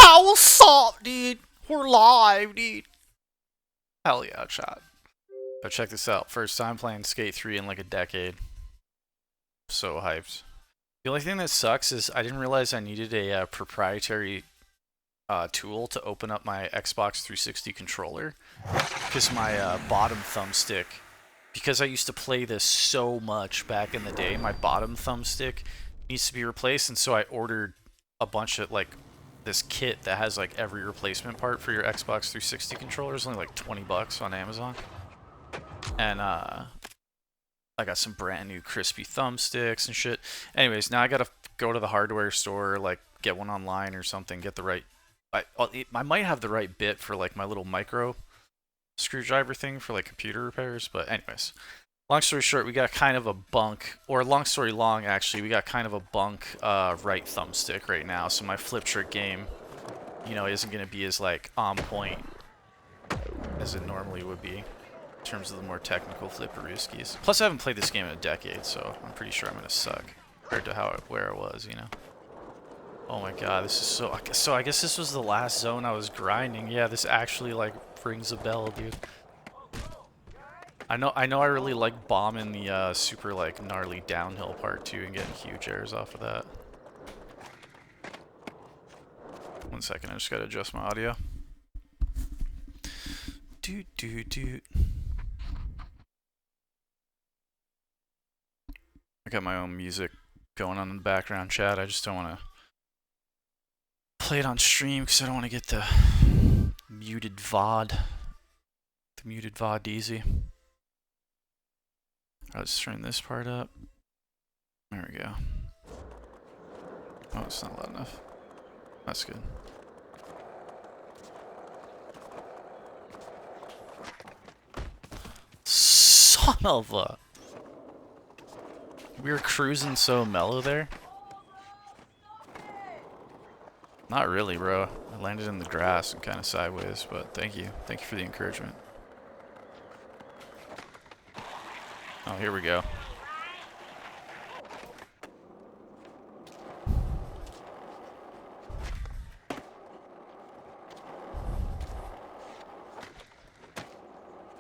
Yo, what's up, dude? We're live, dude. Hell yeah, chat. But check this out. First time playing Skate 3 in like a decade. So hyped. The only thing that sucks is I didn't realize I needed a proprietary tool to open up my Xbox 360 controller. Because my bottom thumbstick, because I used to play this so much back in the day, my bottom thumbstick needs to be replaced. And so I ordered a bunch of like this kit that has like every replacement part for your Xbox 360 controller. It's only like 20 bucks on Amazon. And I got some brand new crispy thumbsticks and shit. Anyways, now I gotta go to the hardware store, like get one online or something, get the right... I might have the right bit for like my little micro screwdriver thing for like computer repairs, but anyways. Long story short, we got kind of a bunk, or long story long actually, we got kind of a bunk right thumbstick right now, so my flip trick game, you know, isn't going to be as like on point as it normally would be in terms of the more technical flipperooskies. Plus I haven't played this game in a decade, so I'm pretty sure I'm going to suck compared to where I was, you know. Oh my god, this is so I guess this was the last zone I was grinding. Yeah, this actually like rings a bell, dude. I know I really like bombing the super like gnarly downhill part too and getting huge airs off of that. 1 second, I just gotta adjust my audio. Doot doot doot. I got my own music going on in the background chat. I just don't want to play it on stream because I don't want to get the muted VOD. The muted VOD easy. Let's turn this part up. There we go. Oh, it's not loud enough. That's good. Son of a... We were cruising so mellow there. Not really, bro. I landed in the grass and kind of sideways, but thank you. Thank you for the encouragement. Oh, here we go.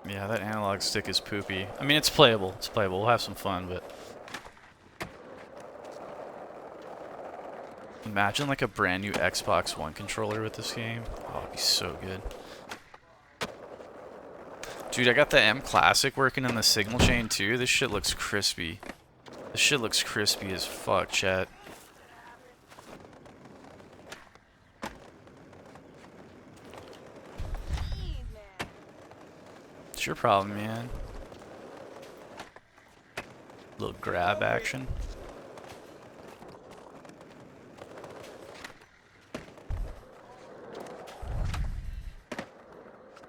Yeah, that analog stick is poopy. I mean, it's playable. It's playable. We'll have some fun, but... Imagine like a brand new Xbox One controller with this game. Oh, it'd be so good. Dude, I got the M Classic working in the signal chain too. This shit looks crispy. This shit looks crispy as fuck, chat. It's your problem, man. Little grab action.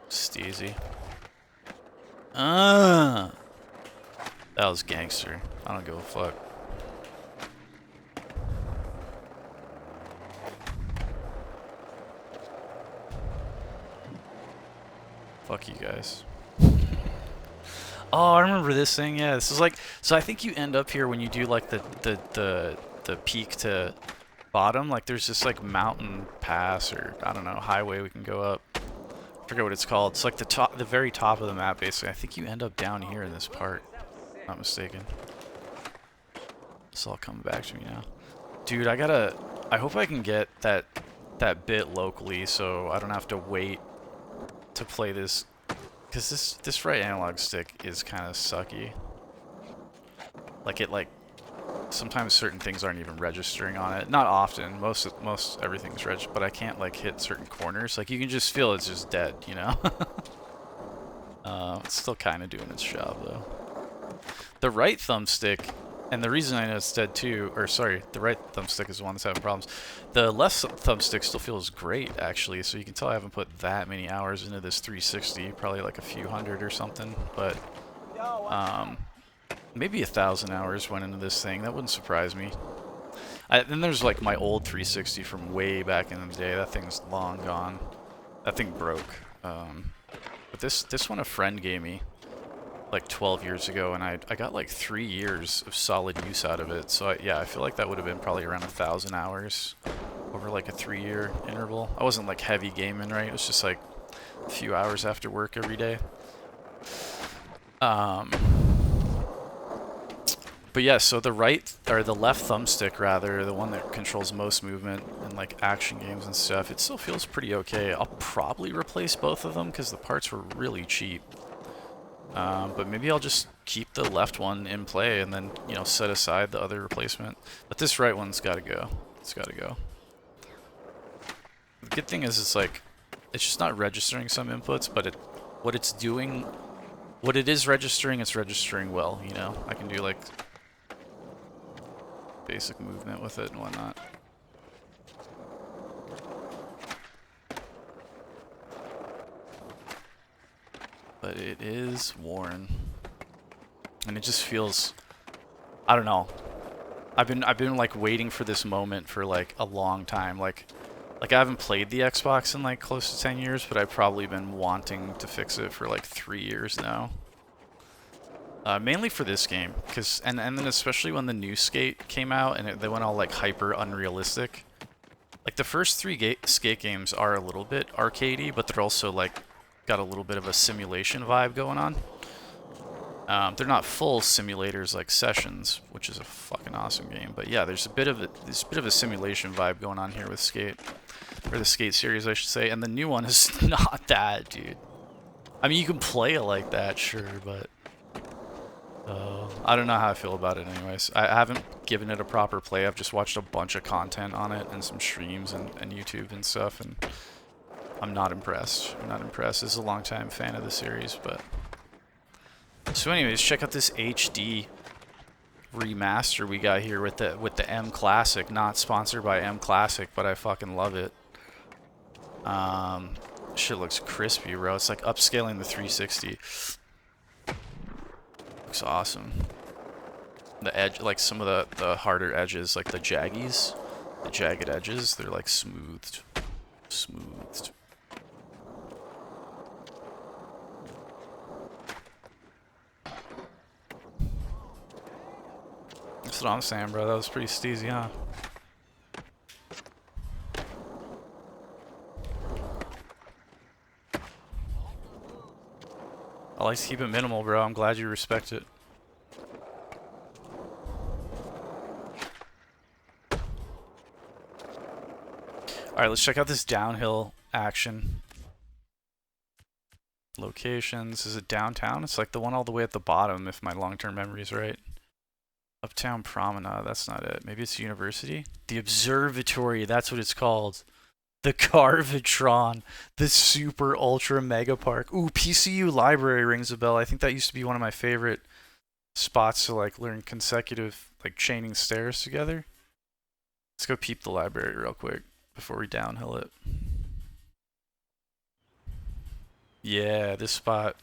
Steezy. That was gangster. I don't give a fuck. Fuck you guys. Oh, I remember this thing. Yeah, this is like... So I think you end up here when you do like the peak to bottom. Like there's this like mountain pass or I don't know, highway we can go up. I forget what it's called. It's like the very top of the map basically. I think you end up down here in this part. If I'm not mistaken. It's all coming back to me now. Dude, I hope I can get that bit locally so I don't have to wait to play this. Because this right analog stick is kind of sucky. Like sometimes certain things aren't even registering on it. Not often. Most everything's registered, but I can't like hit certain corners. Like you can just feel it's just dead, you know? It's still kind of doing its job though. The right thumbstick, and the reason I know it's dead too, or sorry, the right thumbstick is the one that's having problems. The left thumbstick still feels great actually, so you can tell I haven't put that many hours into this 360, probably like a few hundred or something, but maybe 1,000 hours went into this thing. That wouldn't surprise me. Then there's like my old 360 from way back in the day. That thing's long gone. That thing broke. But this one a friend gave me like 12 years ago, and I got like 3 years of solid use out of it. So yeah, I feel like that would have been probably around 1,000 hours over like a 3-year interval. I wasn't like heavy gaming, right? It was just like a few hours after work every day. But yeah, so the right, or the left thumbstick rather, the one that controls most movement in like action games and stuff, it still feels pretty okay. I'll probably replace both of them because the parts were really cheap. But maybe I'll just keep the left one in play and then, you know, set aside the other replacement. But this right one's gotta go. It's gotta go. The good thing is it's like, it's just not registering some inputs, but what it's doing, what it is registering, it's registering well, you know? I can do like basic movement with it and whatnot. But it is worn. And it just feels, I don't know. I've been like waiting for this moment for like a long time. Like I haven't played the Xbox in like close to 10 years, but I've probably been wanting to fix it for like 3 years now. Mainly for this game, and then especially when the new Skate came out and they went all like hyper unrealistic. Like the first 3 Skate games are a little bit arcadey, but they're also like got a little bit of a simulation vibe going on. They're not full simulators like Sessions, which is a fucking awesome game, but yeah, there's a bit of a simulation vibe going on here with Skate, or the Skate series, I should say. And the new one is not that, dude. I mean, you can play it like that, sure, but I don't know how I feel about it anyways. I haven't given it a proper play. I've just watched a bunch of content on it and some streams and YouTube and stuff, and I'm not impressed. I'm not impressed. As a longtime fan of the series, but... So anyways, check out this HD remaster we got here with the M Classic. Not sponsored by M Classic, but I fucking love it. Shit looks crispy, bro. It's like upscaling the 360. Looks awesome. The edge, like some of the harder edges, like the jagged edges, they're like smoothed. That's what I'm saying, bro. That was pretty steezy, huh? I like to keep it minimal, bro. I'm glad you respect it. Alright, let's check out this downhill action. Locations. Is it downtown? It's like the one all the way at the bottom, if my long-term memory is right. Uptown Promenade. That's not it. Maybe it's University? The Observatory. That's what it's called. The Carvatron. The super ultra mega park. Ooh, PCU Library rings a bell. I think that used to be one of my favorite spots to like learn consecutive like chaining stairs together. Let's go peep the library real quick before we downhill it. Yeah, this spot.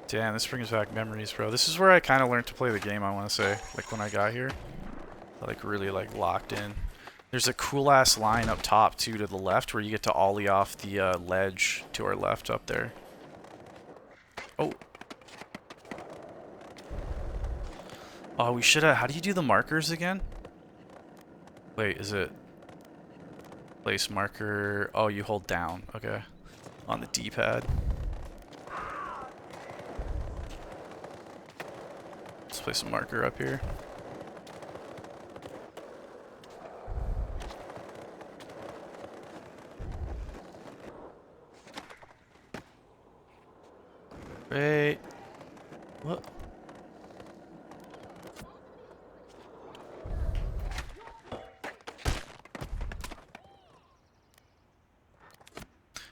Damn, this brings back memories, bro. This is where I kind of learned to play the game, I want to say. Like when I got here. I like really like locked in. There's a cool ass line up top too to the left where you get to ollie off the ledge to our left up there. Oh. Oh, we should have... How do you do the markers again? Wait, is it... Place marker... Oh, you hold down. Okay. On the D-pad. Let's place a marker up here. Wait. What?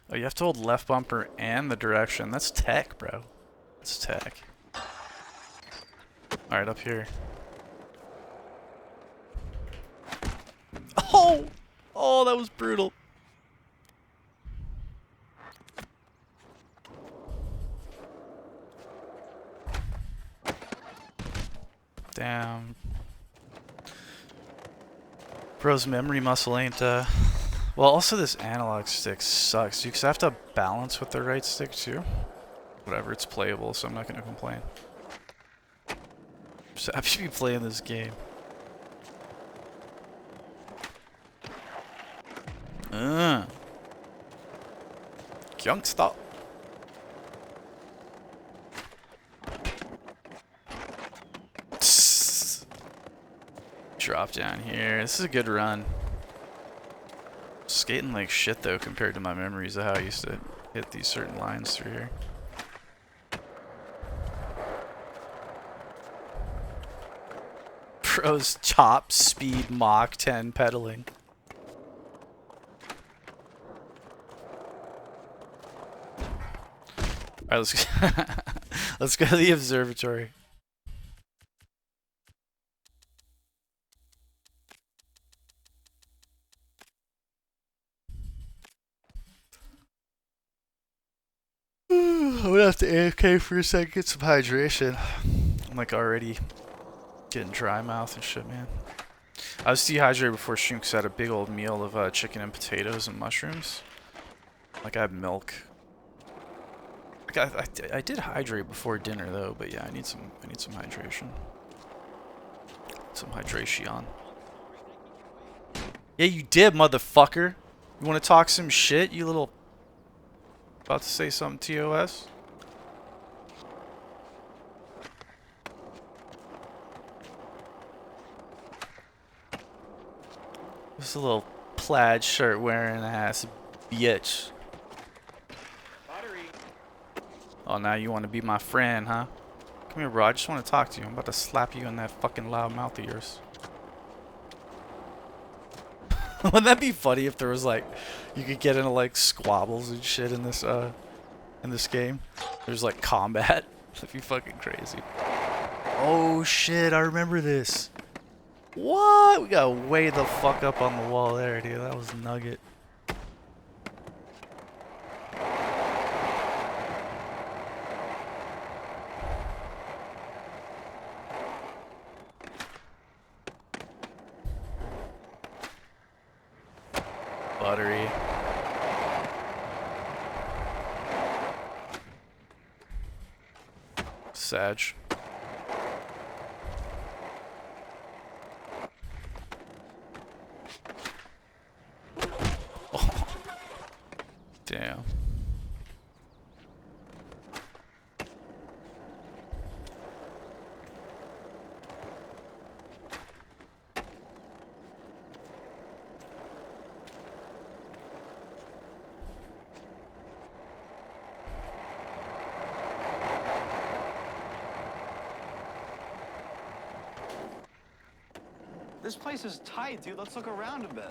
Oh, you have to hold left bumper and the direction. That's tech, bro. That's tech. Alright, up here. Oh! Oh, that was brutal. Damn. Bro's memory muscle ain't, Well, also this analog stick sucks, dude, because I have to balance with the right stick, too. Whatever, it's playable, so I'm not gonna complain. Just happy to be playing this game. Youngster. Drop down here. This is a good run. Skating like shit though compared to my memories of how I used to hit these certain lines through here. Pro's top speed Mach 10 pedaling. Alright, let's go to the observatory. I'm gonna have to AFK for a second, get some hydration. I'm like already getting dry mouth and shit, man. I was dehydrated before stream because I had a big old meal of chicken and potatoes and mushrooms. Like I had milk. Like I did hydrate before dinner though, but yeah, I need some hydration. Some hydration. Yeah, you did, motherfucker. You want to talk some shit, you little... About to say something, TOS? This little plaid shirt wearing ass bitch. Oh, now you want to be my friend, huh? Come here, bro. I just want to talk to you. I'm about to slap you in that fucking loud mouth of yours. Wouldn't that be funny if there was like, you could get into like squabbles and shit in this game? There's like combat. That'd be fucking crazy. Oh shit! I remember this. What? We got way the fuck up on the wall there, dude. That was nugget. Buttery. Sag. Oh. Damn. This place is tight, dude. Let's look around a bit.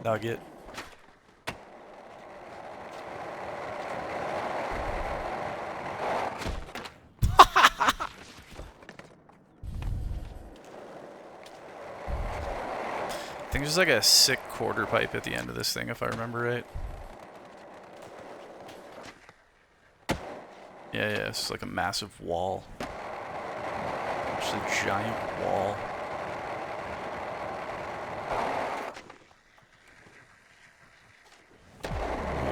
Nugget. I think there's like a sick quarter pipe at the end of this thing, if I remember right. Yeah, it's like a massive wall. Just a giant wall.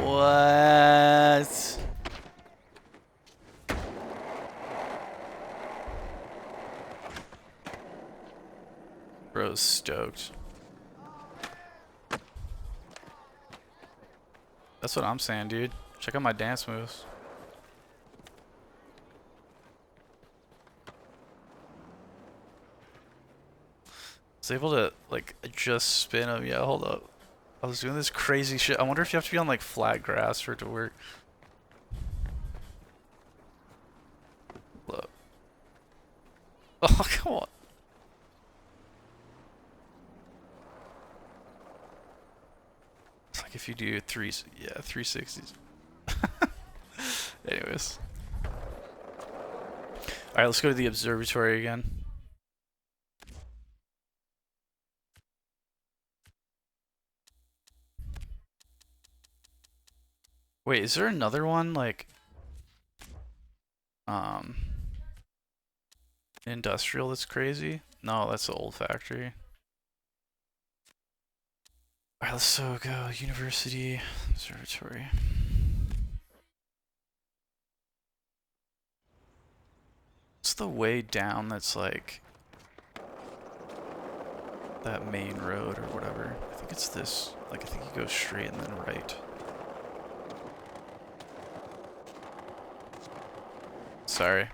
What? Bro's stoked. That's what I'm saying, dude. Check out my dance moves. I was able to, like, just spin him. Yeah, hold up. I was doing this crazy shit. I wonder if you have to be on, like, flat grass for it to work. Look. Oh, come on. It's like if you do 360s. Anyways. Alright, let's go to the observatory again. Wait, is there another one, like, industrial that's crazy? No, that's the old factory. Alright, let's so go University Observatory. What's the way down that's like that main road or whatever? I think it's this. Like, I think you go straight and then right. Sorry.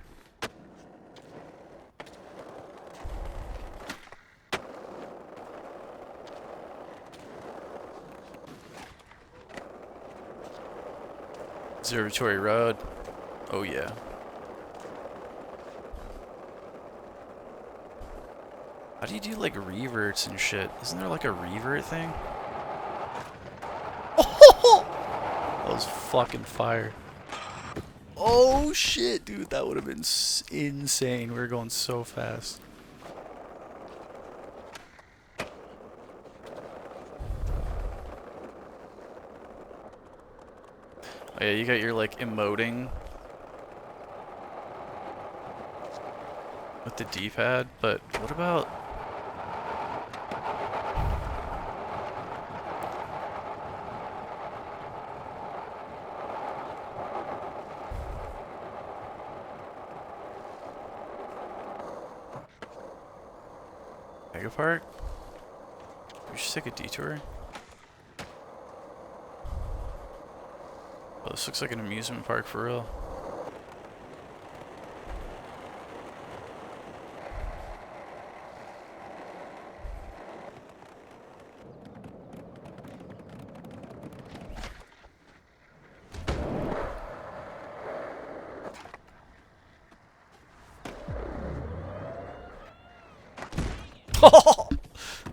Observatory Road. Oh yeah. How do you do like reverts and shit? Isn't there like a revert thing? Oh! That was fucking fire. Oh shit, dude, that would have been insane. We were going so fast. Oh yeah, you got your like emoting with the D-pad, but what about... Mega Park? We should take a detour. Oh, this looks like an amusement park for real.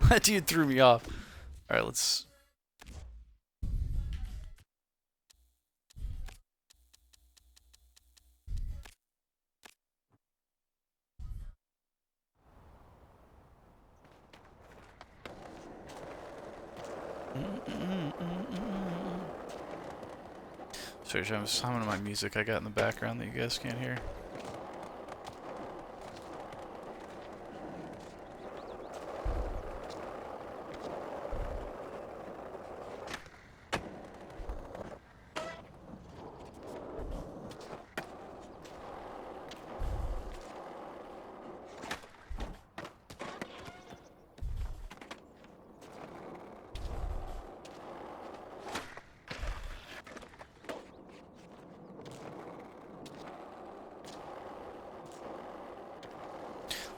That dude threw me off. Alright, let's... Sorry, I'm just humming my music I got in the background that you guys can't hear.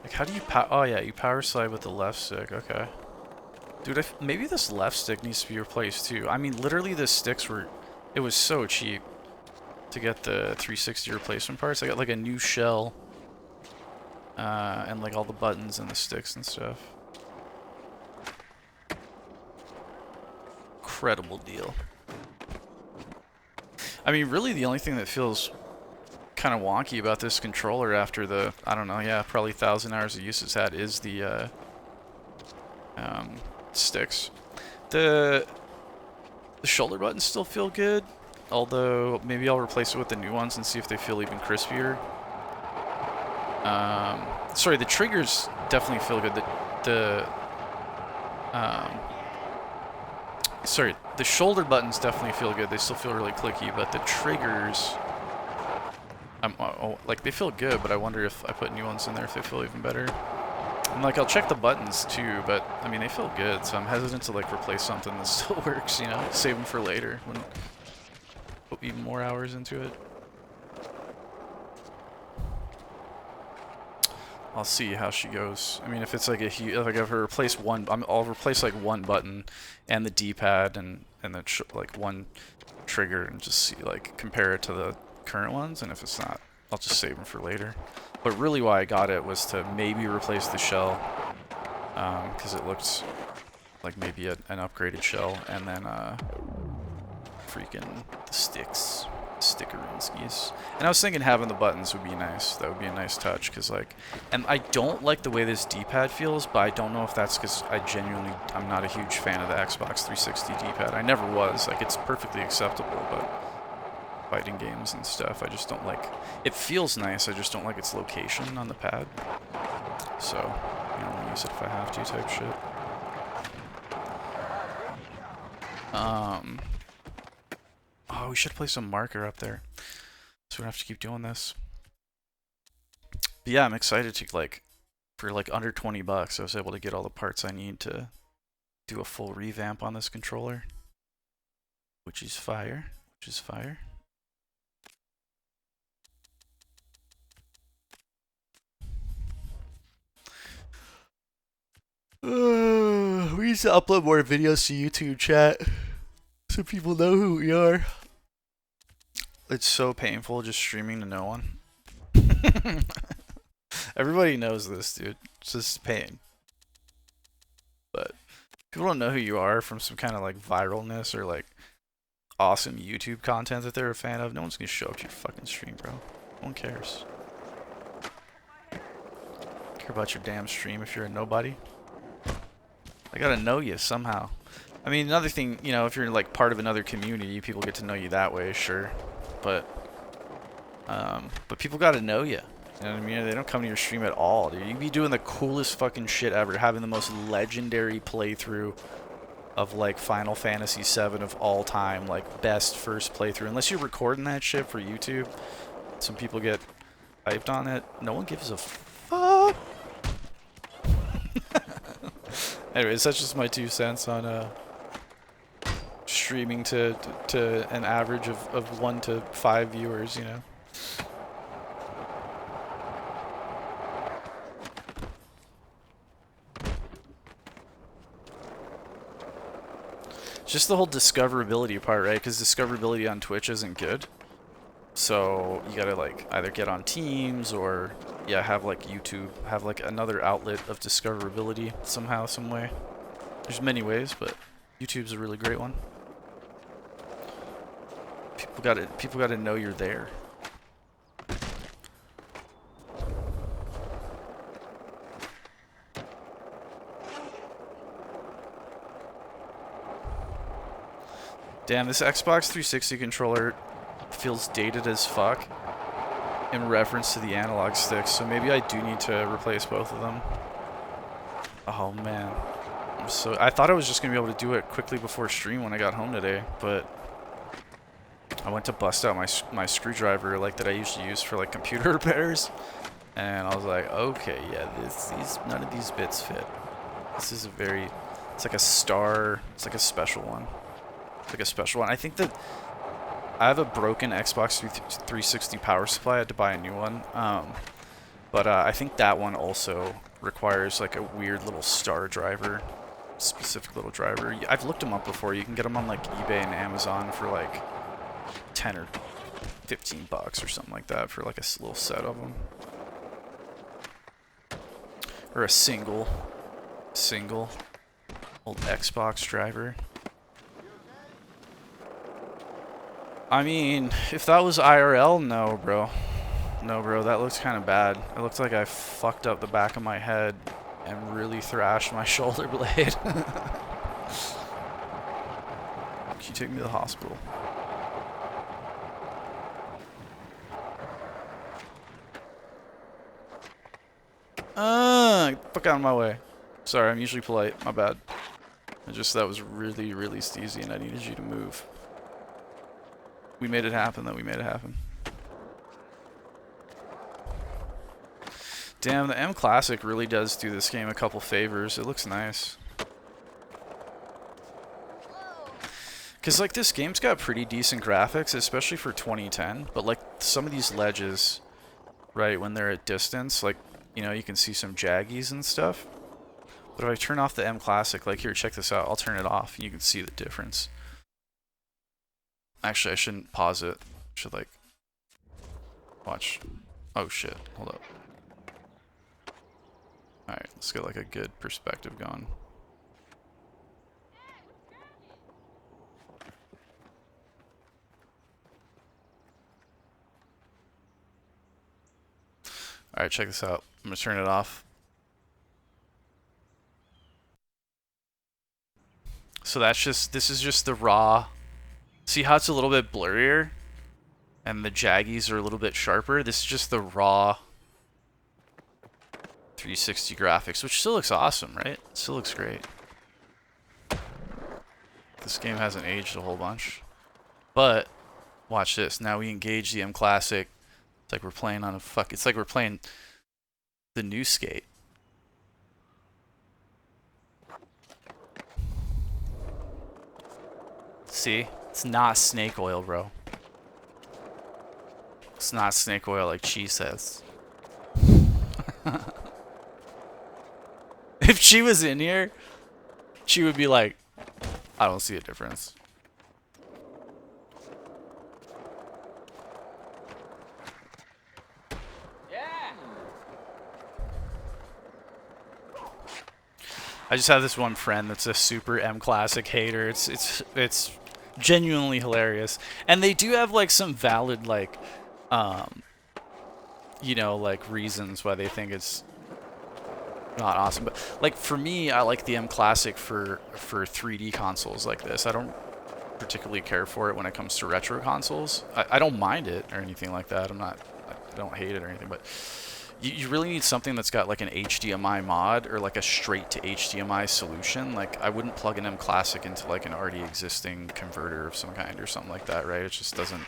Like, how do you oh yeah, you power slide with the left stick, okay. Dude, maybe this left stick needs to be replaced too. I mean, literally the sticks were... It was so cheap to get the 360 replacement parts. I got like a new shell. And like all the buttons and the sticks and stuff. Incredible deal. I mean, really the only thing that feels kind of wonky about this controller after the, I don't know, yeah, probably 1,000 hours of use it's had is the sticks. The shoulder buttons still feel good, although maybe I'll replace it with the new ones and see if they feel even crispier. Sorry, the triggers definitely feel good. Sorry, the shoulder buttons definitely feel good. They still feel really clicky, but the triggers, like they feel good. But I wonder if I put new ones in there if they feel even better. And like I'll check the buttons too, but I mean they feel good. So I'm hesitant to like replace something that still works. You know, save them for later when put even more hours into it. I'll see how she goes. I mean, if it's like a huge, like if I replace one, I'll replace like one button and the D-pad and the like one trigger and just see like compare it to the current ones. And if it's not, I'll just save them for later. But really, why I got it was to maybe replace the shell, because it looks like maybe an upgraded shell, and then freaking the sticks. Stickeringskis. And I was thinking having the buttons would be nice. That would be a nice touch, because like, and I don't like the way this D-pad feels, but I don't know if that's because I'm not a huge fan of the Xbox 360 D-pad. I never was. Like, it's perfectly acceptable, but fighting games and stuff, I just don't like. It feels nice, I just don't like its location on the pad. So, you know, I'll use it if I have to type shit. Um, oh, we should place some marker up there, so we don't have to keep doing this. But yeah, I'm excited to like, for like under 20 bucks, I was able to get all the parts I need to do a full revamp on this controller, which is fire. Which is fire. We need to upload more videos to YouTube, chat, so people know who we are. It's so painful just streaming to no one. Everybody knows this, dude. It's just pain. But people don't know who you are from some kind of like viralness or like awesome YouTube content that they're a fan of. No one's gonna show up to your fucking stream, bro. No one cares. Care about your damn stream if you're a nobody. I gotta know you somehow. I mean, another thing, you know, if you're like part of another community, people get to know you that way, sure. But people gotta know you. You know what I mean? They don't come to your stream at all, dude. You be doing the coolest fucking shit ever, having the most legendary playthrough of like Final Fantasy VII of all time, like best first playthrough. Unless you're recording that shit for YouTube, some people get hyped on it. No one gives a fuck. Anyways, that's just my 2 cents on streaming to an average of 1 to 5 viewers, you know. It's just the whole discoverability part, right? Because discoverability on Twitch isn't good. So you gotta like either get on teams or yeah, have like YouTube, have like another outlet of discoverability somehow, some way. There's many ways, but YouTube's a really great one. People gotta know you're there. Damn, this Xbox 360 controller feels dated as fuck in reference to the analog sticks, so maybe I do need to replace both of them. Oh man. I thought I was just gonna be able to do it quickly before stream when I got home today, but I went to bust out my screwdriver like that I usually use for like computer repairs, and I was like, okay, yeah, none of these bits fit. This is it's like a star, it's like a special one. It's like a special one. I think that I have a broken Xbox 360 power supply. I had to buy a new one. But I think that one also requires like a weird little star driver, specific little driver. I've looked them up before. You can get them on like eBay and Amazon for like 10 or 15 bucks or something like that for like a little set of them. Or a single old Xbox driver. I mean, if that was IRL, no, bro. No, bro, that looks kind of bad. It looks like I fucked up the back of my head and really thrashed my shoulder blade. Can you take me to the hospital? Fuck out of my way. Sorry, I'm usually polite. My bad. That was really, really steezy and I needed you to move. We made it happen, though. We made it happen. Damn, the M Classic really does do this game a couple favors. It looks nice. Because, like, this game's got pretty decent graphics, especially for 2010. But, like, some of these ledges, right, when they're at distance, like, you know, you can see some jaggies and stuff. But if I turn off the M Classic, like, here, check this out. I'll turn it off, and you can see the difference. Actually, I shouldn't pause it. I should, like, watch. Oh, shit. Hold up. Alright, let's get, like, a good perspective going. Alright, check this out. I'm gonna turn it off. So this is just the raw. See how it's a little bit blurrier? And the jaggies are a little bit sharper? This is just the raw 360 graphics, which still looks awesome, right? It still looks great. This game hasn't aged a whole bunch. But watch this. Now we engage the M Classic. It's like we're playing on a fuck. It's like we're playing the new skate. See? It's not snake oil, bro. It's not snake oil like she says. If she was in here, she would be like, I don't see a difference. I just have this one friend that's a super M Classic hater. It's genuinely hilarious. And they do have like some valid like you know, like reasons why they think it's not awesome. But like for me, I like the M Classic for 3D consoles like this. I don't particularly care for it when it comes to retro consoles. I don't mind it or anything like that. I don't hate it or anything, but you really need something that's got like an HDMI mod or like a straight to HDMI solution. Like I wouldn't plug an M Classic into like an already existing converter of some kind or something like that, right? It just doesn't.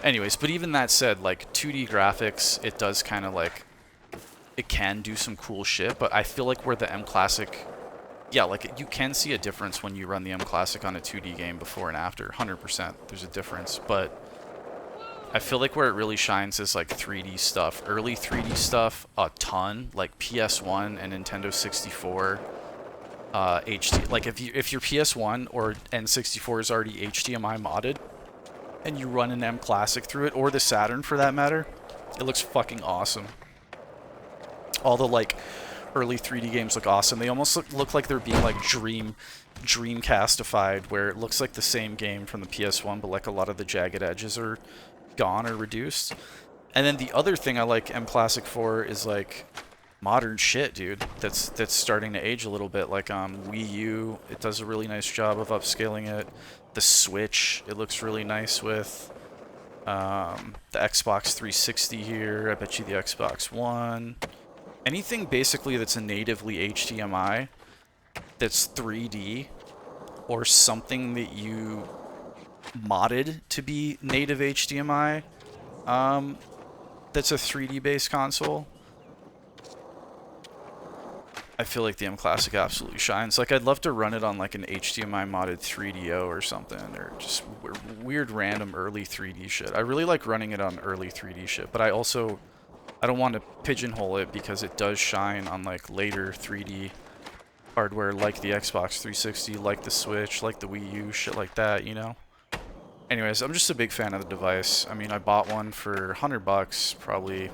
Anyways, but even that said, like 2D graphics, it does kind of like, it can do some cool shit, but I feel like where the M Classic, yeah, like you can see a difference when you run the M Classic on a 2D game before and after, 100%, there's a difference, but I feel like where it really shines is like 3D stuff. Early 3D stuff, a ton, like PS1 and Nintendo 64, HD. Like if your PS1 or N64 is already HDMI modded, and you run an M Classic through it, or the Saturn for that matter, it looks fucking awesome. All the like early 3D games look awesome. They almost look like they're being like Dreamcastified, where it looks like the same game from the PS1, but like a lot of the jagged edges are gone or reduced. And then the other thing I like M Classic for is like modern shit, dude. That's starting to age a little bit. Like Wii U, it does a really nice job of upscaling it. The Switch, it looks really nice with. The Xbox 360 here. I bet you the Xbox One. Anything basically that's a natively HDMI, that's 3D, or something that you modded to be native HDMI, that's a 3D based console, I feel like the M Classic absolutely shines. Like I'd love to run it on like an HDMI modded 3DO or something, or just weird random early 3D shit. I really like running it on early 3D shit, but I don't want to pigeonhole it because it does shine on like later 3D hardware like the Xbox 360, like the Switch, like the Wii U, shit like that, you know? Anyways, I'm just a big fan of the device. I mean, I bought one for 100 bucks probably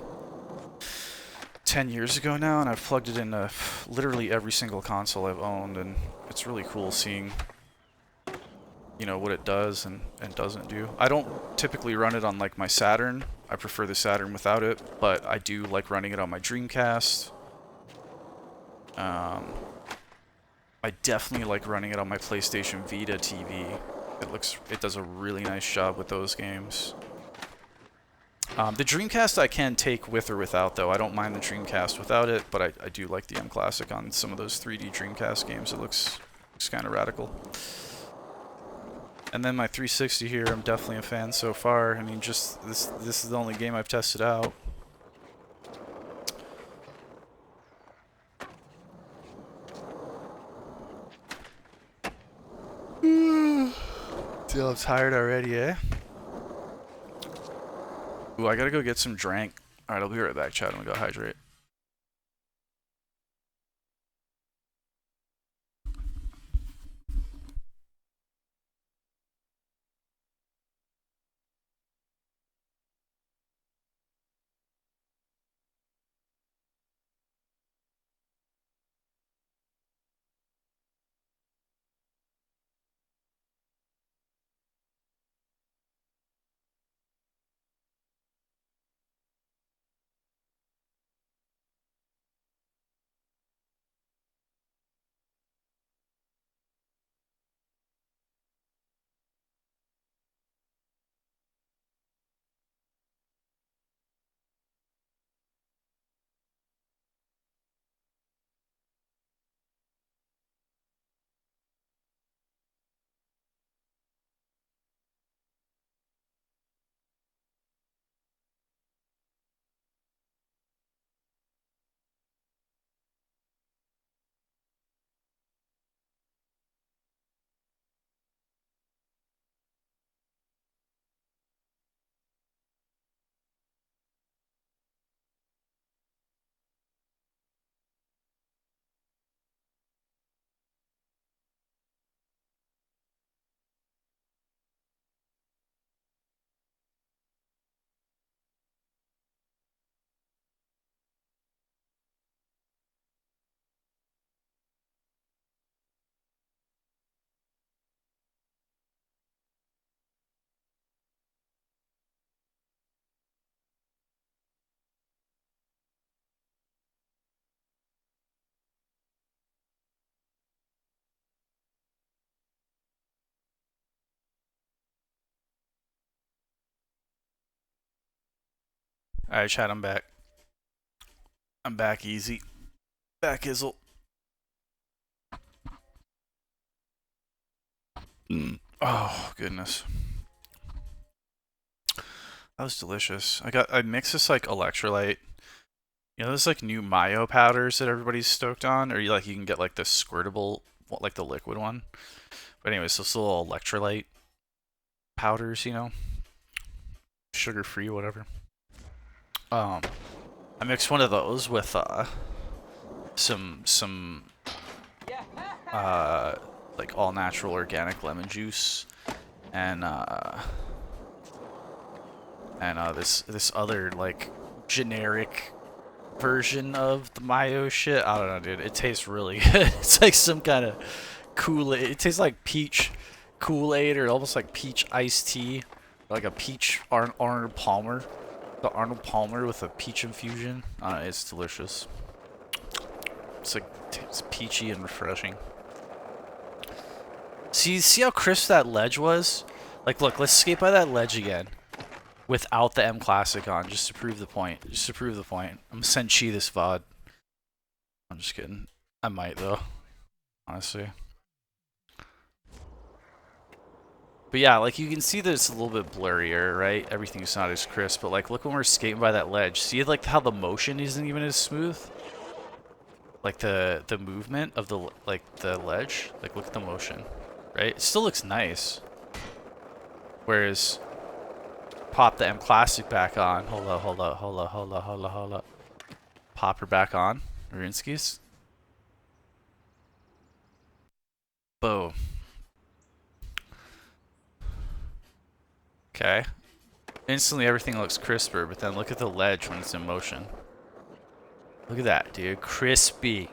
10 years ago now, and I've plugged it into literally every single console I've owned, and it's really cool seeing, you know, what it does and doesn't do. I don't typically run it on like my Saturn. I prefer the Saturn without it, but I do like running it on my Dreamcast. I definitely like running it on my PlayStation Vita TV. It does a really nice job with those games. The Dreamcast I can take with or without, though. I don't mind the Dreamcast without it, but I do like the M Classic on some of those 3D Dreamcast games. It looks kind of radical. And then my 360 here, I'm definitely a fan so far. I mean, just this is the only game I've tested out. Dude, I'm tired already, eh? Ooh, I gotta go get some drink. Alright, I'll be right back, chat. I'm gonna go hydrate. Alright, chat, I'm back. I'm back easy. Back Izzle. Oh, goodness. That was delicious. I mixed this like electrolyte. You know those like new Mayo powders that everybody's stoked on? Or you can get like the squirtable, like the liquid one. But anyways, those little electrolyte powders, you know? Sugar free, whatever. I mixed one of those with some like all natural organic lemon juice and this other like generic version of the mayo shit. I don't know, dude. It tastes really good. It's like some kind of Kool-Aid. It tastes like peach Kool-Aid or almost like peach iced tea, like a peach Arnold Palmer. The Arnold Palmer with a peach infusion. It's delicious. It's peachy and refreshing. See how crisp that ledge was? Like, look, let's skate by that ledge again. Without the M Classic on, just to prove the point. I'm gonna send Chi this VOD. I'm just kidding. I might, though. Honestly. But yeah, like, you can see that it's a little bit blurrier, right? Everything's not as crisp, but like, look when we're skating by that ledge. See, like, how the motion isn't even as smooth? Like, the movement of the ledge? Like, look at the motion. Right? It still looks nice. Whereas, pop the M Classic back on. Hold up. Pop her back on. Ruinskis. Boom. Okay. Instantly everything looks crisper, but then look at the ledge when it's in motion. Look at that, dude. Crispy.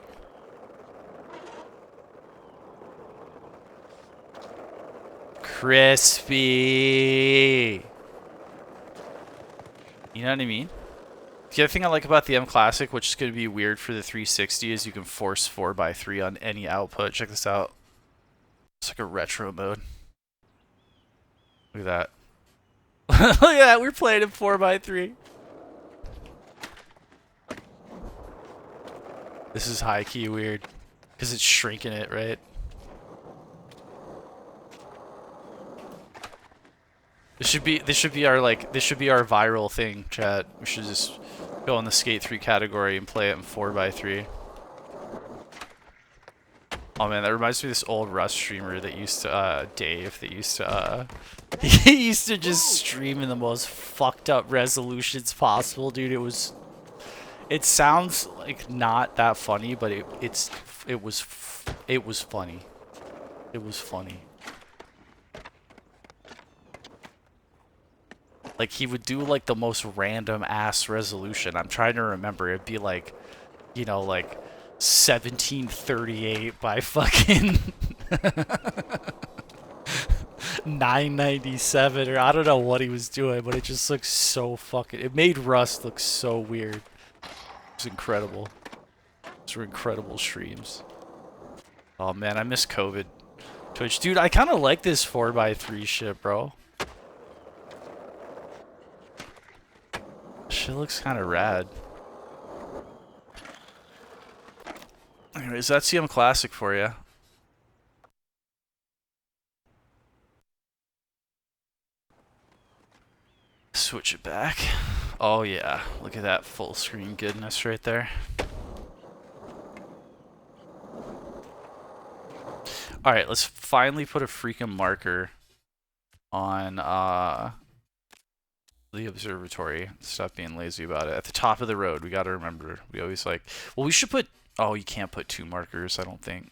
Crispy. You know what I mean? The other thing I like about the M Classic, which is going to be weird for the 360, is you can force 4x3 on any output. Check this out. It's like a retro mode. Look at that. Look at that. We're playing in 4x3. This is high-key weird. Because it's shrinking it, right? This should be our viral thing, chat. We should just go in the Skate 3 category and play it in 4x3. Oh man, that reminds me of this old Rust streamer that used to Dave that used to he used to just stream in the most fucked up resolutions possible, dude. It sounds like not that funny, but it was funny. It was funny. Like, he would do, like, the most random-ass resolution. I'm trying to remember. It'd be, like, you know, like, 1738 by fucking 997, or I don't know what he was doing, but it just looks so fucking... It made Rust look so weird. It's incredible. Those were incredible streams. Oh, man, I miss COVID. Twitch. Dude, I kind of like this 4x3 shit, bro. Shit looks kind of rad. Anyways, that's the M Classic for you. Switch it back. Oh yeah, look at that full screen goodness right there. Alright, let's finally put a freaking marker on the observatory. Stop being lazy about it. At the top of the road, we gotta remember. We always like... Well, we should put... Oh, you can't put 2 markers, I don't think.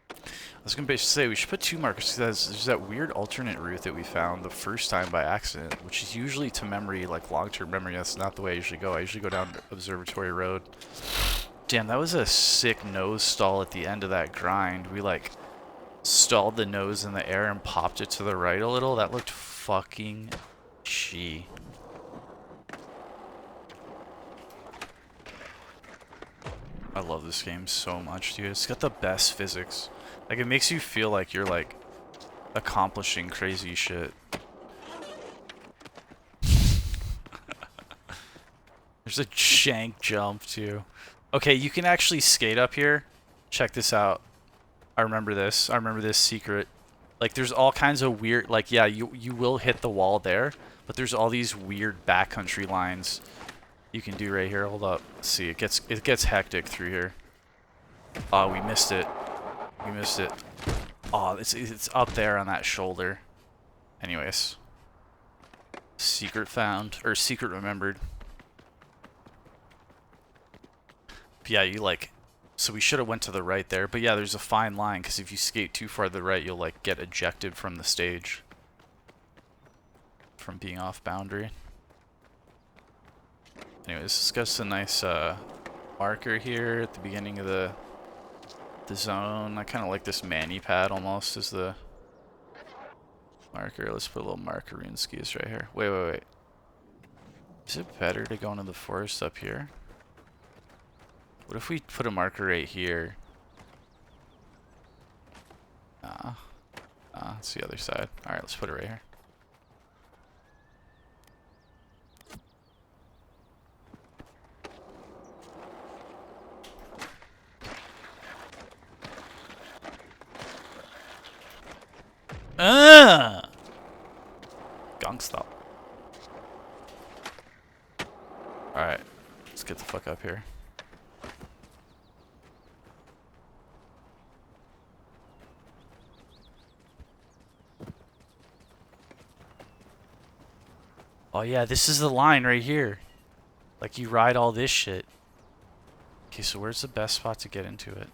I was gonna basically say, we should put 2 markers because there's that weird alternate route that we found the first time by accident, which is usually to memory, like long-term memory. That's not the way I usually go. I usually go down Observatory Road. Damn, that was a sick nose stall at the end of that grind. We, like, stalled the nose in the air and popped it to the right a little. That looked fucking gee. I love this game so much, dude. It's got the best physics. Like, it makes you feel like you're, like, accomplishing crazy shit. There's a shank jump too. Okay, you can actually skate up here. Check this out. I remember this. I remember this secret. Like, there's all kinds of weird, like, yeah, you will hit the wall there, but there's all these weird backcountry lines you can do right here. Hold up. Let's see. It gets hectic through here. Oh, we missed it. We missed it. Oh, it's up there on that shoulder. Anyways. Secret found. Or secret remembered. But yeah, you like... So we should have went to the right there. But yeah, there's a fine line, because if you skate too far to the right, you'll like get ejected from the stage. From being off boundary. Anyways, this got a nice marker here at the beginning of the zone. I kind of like this mani pad almost as the marker. Let's put a little marker skis right here. Wait. Is it better to go into the forest up here? What if we put a marker right here? Nah, it's the other side. Alright, let's put it right here. Gunk stop. Alright, let's get the fuck up here. Oh yeah, this is the line right here. Like, you ride all this shit. Okay, so where's the best spot to get into it?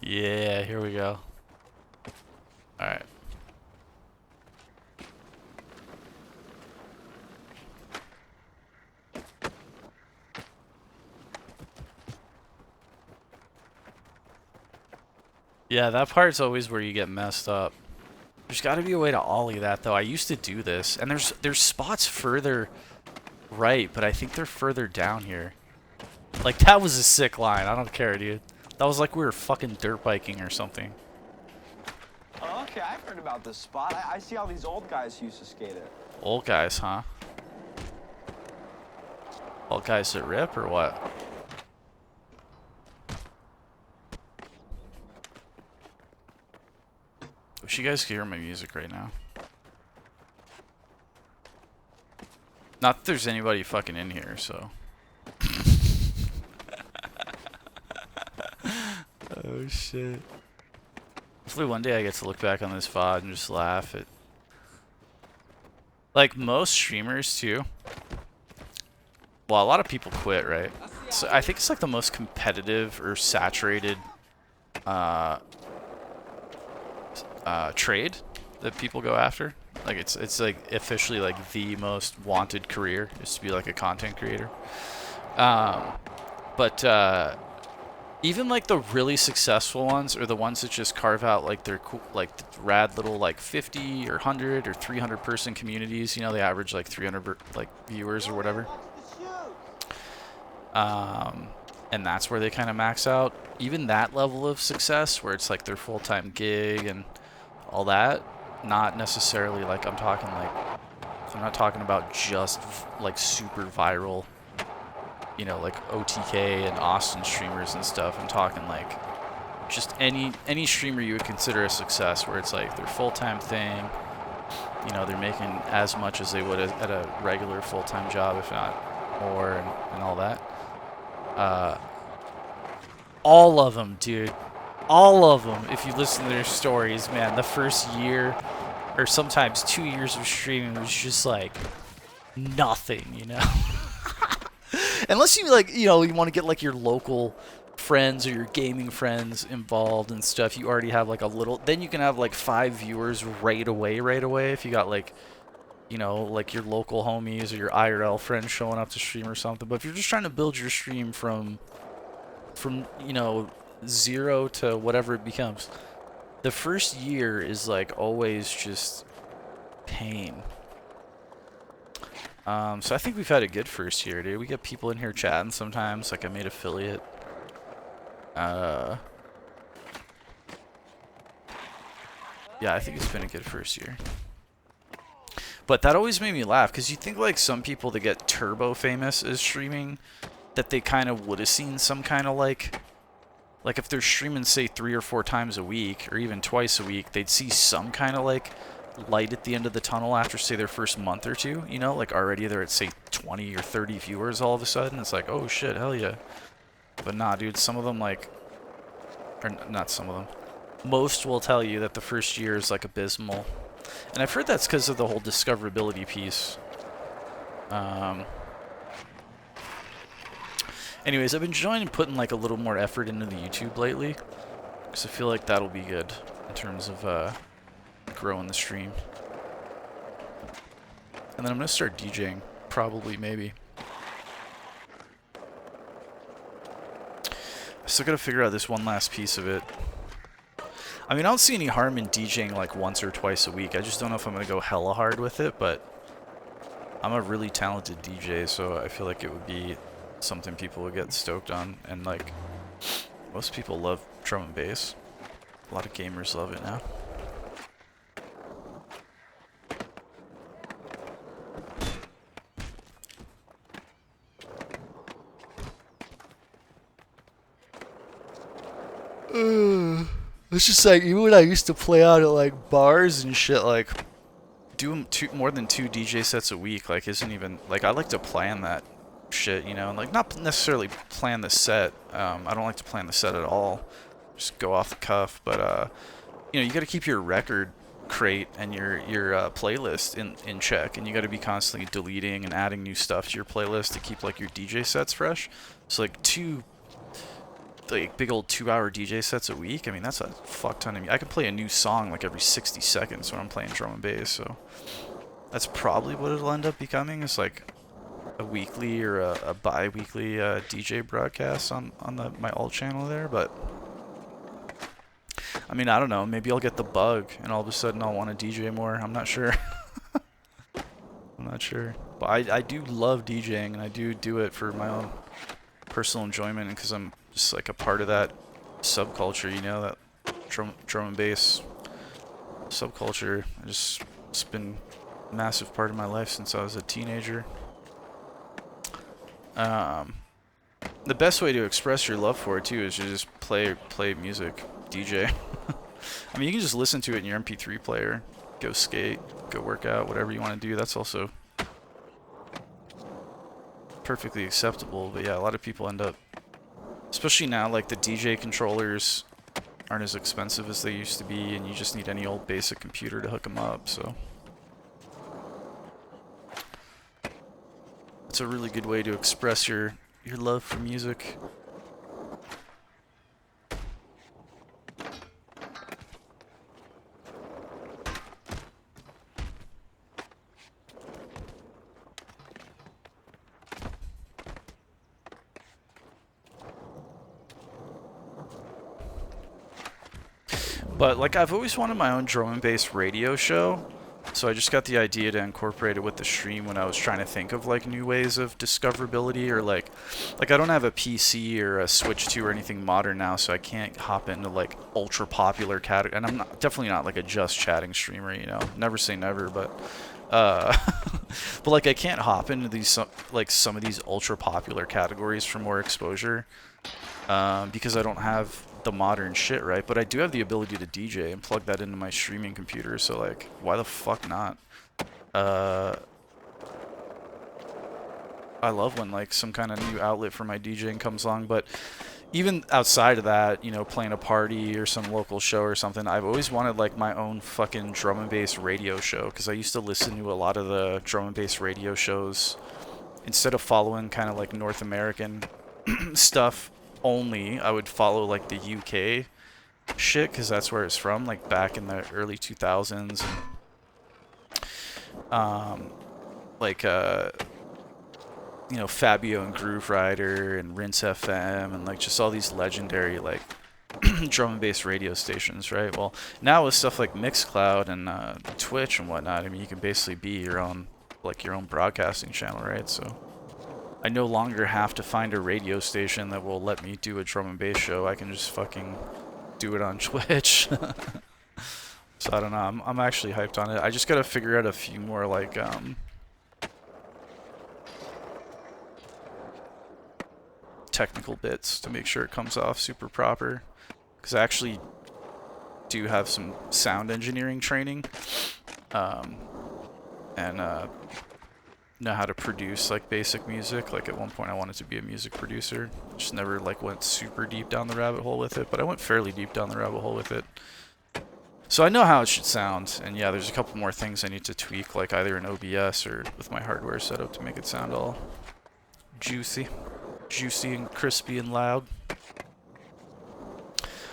Yeah, here we go. Alright. Yeah, that part's always where you get messed up. There's got to be a way to ollie that, though. I used to do this, and there's spots further right, but I think they're further down here. Like, that was a sick line. I don't care, dude. That was like we were fucking dirt biking or something. Oh, okay, I've heard about this spot. I see all these old guys who used to skate it. Old guys, huh? Old guys that rip, or what? Wish you guys could hear my music right now. Not that there's anybody fucking in here, so. Oh shit. Hopefully one day I get to look back on this VOD and just laugh at... Like, most streamers, too. Well, a lot of people quit, right? So I think it's like the most competitive or saturated trade that people go after. Like, it's like officially like the most wanted career is to be like a content creator. But even like the really successful ones, or the ones that just carve out like their cool, like rad little like 50 or 100 or 300 person communities. You know, they average like 300 like viewers or whatever. And that's where they kind of max out. Even that level of success, where it's like their full-time gig and all that, not necessarily like I'm not talking about just like super viral, you know, like OTK and Austin streamers and stuff. I'm talking like just any streamer you would consider a success, where it's like their full-time thing. You know, they're making as much as they would at a regular full-time job, if not more, and all that. All of them, dude. All of them, if you listen to their stories, man, the first year or sometimes 2 years of streaming was just like nothing, you know? Unless you like, you know, you want to get like your local friends or your gaming friends involved and stuff, you already have like a little, then you can have like 5 viewers right away if you got like, you know, like your local homies or your IRL friends showing up to stream or something. But if you're just trying to build your stream from you know, 0 to whatever it becomes, The first year is like always just pain. So I think we've had a good first year, dude. We get people in here chatting sometimes, like I made affiliate. Yeah, I think it's been a good first year. But that always made me laugh, because you think like some people that get turbo famous as streaming, that they kind of would have seen some kind of like if they're streaming say 3 or 4 times a week, or even twice a week, they'd see some kind of like light at the end of the tunnel after say their first month or two, you know, like already they're at say 20 or 30 viewers all of a sudden. It's like, oh shit, hell yeah. But nah, dude, some of them like, or not some of them, most will tell you that the first year is like abysmal. And I've heard that's because of the whole discoverability piece. Anyways, I've been enjoying putting like a little more effort into the YouTube lately, because I feel like that'll be good in terms of growing the stream. And then I'm gonna start DJing, probably, maybe. I still gotta figure out this one last piece of it. I mean, I don't see any harm in DJing like once or twice a week. I just don't know if I'm gonna go hella hard with it, but I'm a really talented DJ, so I feel like it would be something people would get stoked on. And like, most people love drum and bass. A lot of gamers love it now. It's just like, even when I used to play out at like bars and shit, like doing more than 2 DJ sets a week, like isn't even, like I like to plan that shit, you know, and like not necessarily plan the set. I don't like to plan the set at all. Just go off the cuff, but you know, you got to keep your record crate and your playlist in check, and you got to be constantly deleting and adding new stuff to your playlist to keep like your DJ sets fresh. So like 2 like big old 2-hour DJ sets a week, I mean that's a fuck ton of me. I can play a new song like every 60 seconds when I'm playing drum and bass, so that's probably what it'll end up becoming, is like a weekly or a bi-weekly DJ broadcast on my alt channel there. But I mean, I don't know, maybe I'll get the bug and all of a sudden I'll want to DJ more. I'm not sure. I'm not sure, but I do love DJing, and I do it for my own personal enjoyment, and because I'm just like a part of that subculture, you know, that drum and bass subculture. It's been a massive part of my life since I was a teenager. The best way to express your love for it too is to just play music, DJ. I mean, you can just listen to it in your MP3 player, go skate, go work out, whatever you want to do. That's also perfectly acceptable. But yeah, a lot of people end up, especially now, like the DJ controllers aren't as expensive as they used to be, and you just need any old basic computer to hook them up, so it's a really good way to express your love for music. But like, I've always wanted my own drum and bass radio show, so I just got the idea to incorporate it with the stream when I was trying to think of like new ways of discoverability, or like I don't have a PC or a Switch 2 or anything modern now, so I can't hop into like ultra popular category. And I'm definitely not like a just chatting streamer, you know. Never say never, but but like I can't hop into these some of these ultra popular categories for more exposure, because I don't have the modern shit, right? But I do have the ability to DJ and plug that into my streaming computer, so like, why the fuck not? I love when like some kind of new outlet for my DJing comes along. But even outside of that, you know, playing a party or some local show or something, I've always wanted like my own fucking drum and bass radio show, because I used to listen to a lot of the drum and bass radio shows instead of following kind of like North American stuff only. I would follow like the UK shit, because that's where it's from, like back in the early 2000s, and like you know, Fabio and Groove Rider and Rinse FM, and like just all these legendary like drum and bass radio stations, right? Well, now with stuff like Mixcloud and Twitch and whatnot, I mean, you can basically be your own, like your own broadcasting channel, right? So I no longer have to find a radio station that will let me do a drum and bass show. I can just fucking do it on Twitch. So I don't know. I'm actually hyped on it. I just gotta figure out a few more like technical bits to make sure it comes off super proper. Because I actually do have some sound engineering training, and know how to produce like basic music. Like at one point I wanted to be a music producer. Just never like went super deep down the rabbit hole with it, but I went fairly deep down the rabbit hole with it. So I know how it should sound, and yeah, there's a couple more things I need to tweak, like either in OBS or with my hardware setup to make it sound all juicy and crispy and loud.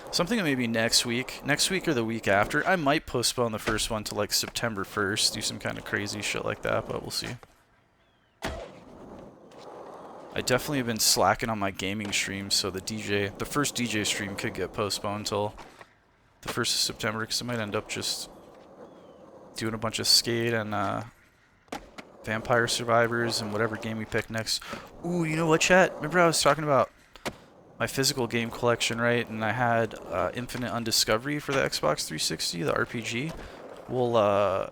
Something that maybe next week or the week after. I might postpone the first one to like September 1st, do some kind of crazy shit like that, but we'll see. I definitely have been slacking on my gaming streams, so the first DJ stream could get postponed till the 1st of September, because I might end up just doing a bunch of Skate and Vampire Survivors and whatever game we pick next. Ooh, you know what, chat? Remember I was talking about my physical game collection, right? And I had Infinite Undiscovery for the Xbox 360, the RPG. Well,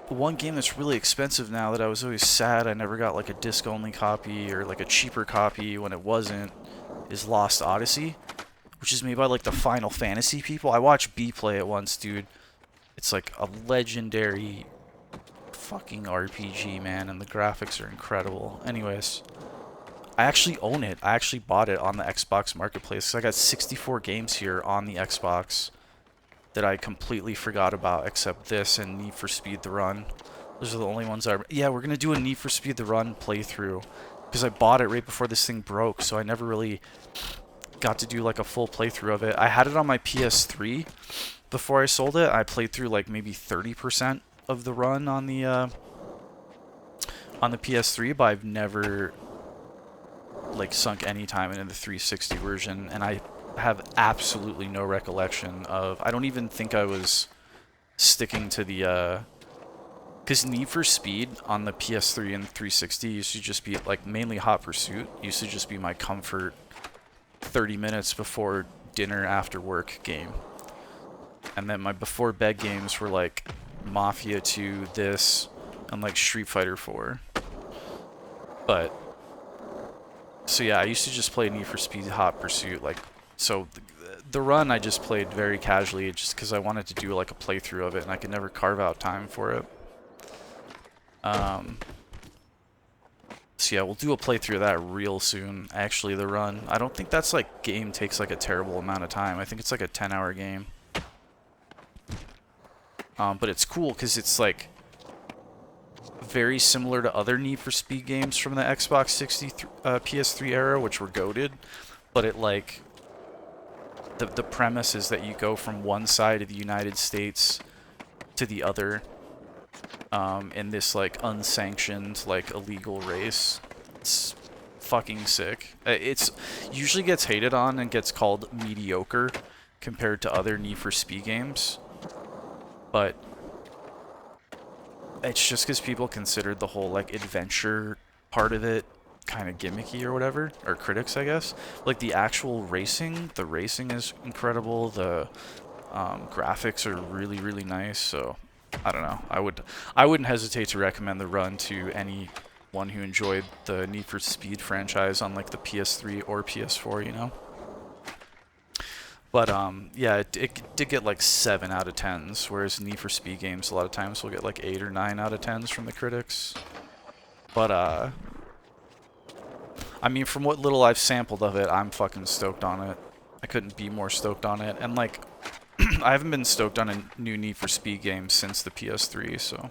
one game that's really expensive now that I was always sad I never got like a disc-only copy or like a cheaper copy when it wasn't, is Lost Odyssey, which is made by like the Final Fantasy people. I watched B play it once, dude. It's like a legendary fucking RPG, man, and the graphics are incredible. Anyways, I actually own it. I actually bought it on the Xbox Marketplace. So I got 64 games here on the Xbox that I completely forgot about, except this and Need for Speed The Run. Those are the only ones yeah, we're gonna do a Need for Speed The Run playthrough, because I bought it right before this thing broke, so I never really got to do like a full playthrough of it. I had it on my PS3 before I sold it. I played through like maybe 30% of the run on the PS3, but I've never like sunk any time into the 360 version, and I have absolutely no recollection of. I don't even think I was sticking to the because Need for Speed on the PS3 and 360 used to just be like mainly Hot Pursuit. Used to just be my comfort 30 minutes before dinner after work game. And then my before bed games were like Mafia 2, this, and like Street Fighter 4. But so yeah, I used to just play Need for Speed Hot Pursuit, like, so the run I just played very casually just because I wanted to do like a playthrough of it and I could never carve out time for it. So yeah, we'll do a playthrough of that real soon. Actually, the run, I don't think that's like game takes like a terrible amount of time. I think it's like a 10-hour game. But it's cool because it's like very similar to other Need for Speed games from the Xbox 60 PS3 era, which were goated. But it like the premise is that you go from one side of the United States to the other. In this like unsanctioned like illegal race. It's fucking sick. It's usually gets hated on and gets called mediocre compared to other Need for Speed games, but it's just because people considered the whole like adventure part of it kind of gimmicky or whatever, or critics I guess. Like the actual racing, the racing is incredible, the graphics are really nice, so I don't know. I wouldn't hesitate to recommend the run to anyone who enjoyed the Need for Speed franchise on like the PS3 or PS4, you know. But yeah, it did get like 7 out of 10s, whereas Need for Speed games a lot of times will get like 8 or 9 out of 10s from the critics. But I mean, from what little I've sampled of it, I'm fucking stoked on it. I couldn't be more stoked on it, and like I haven't been stoked on a new Need for Speed game since the PS3, so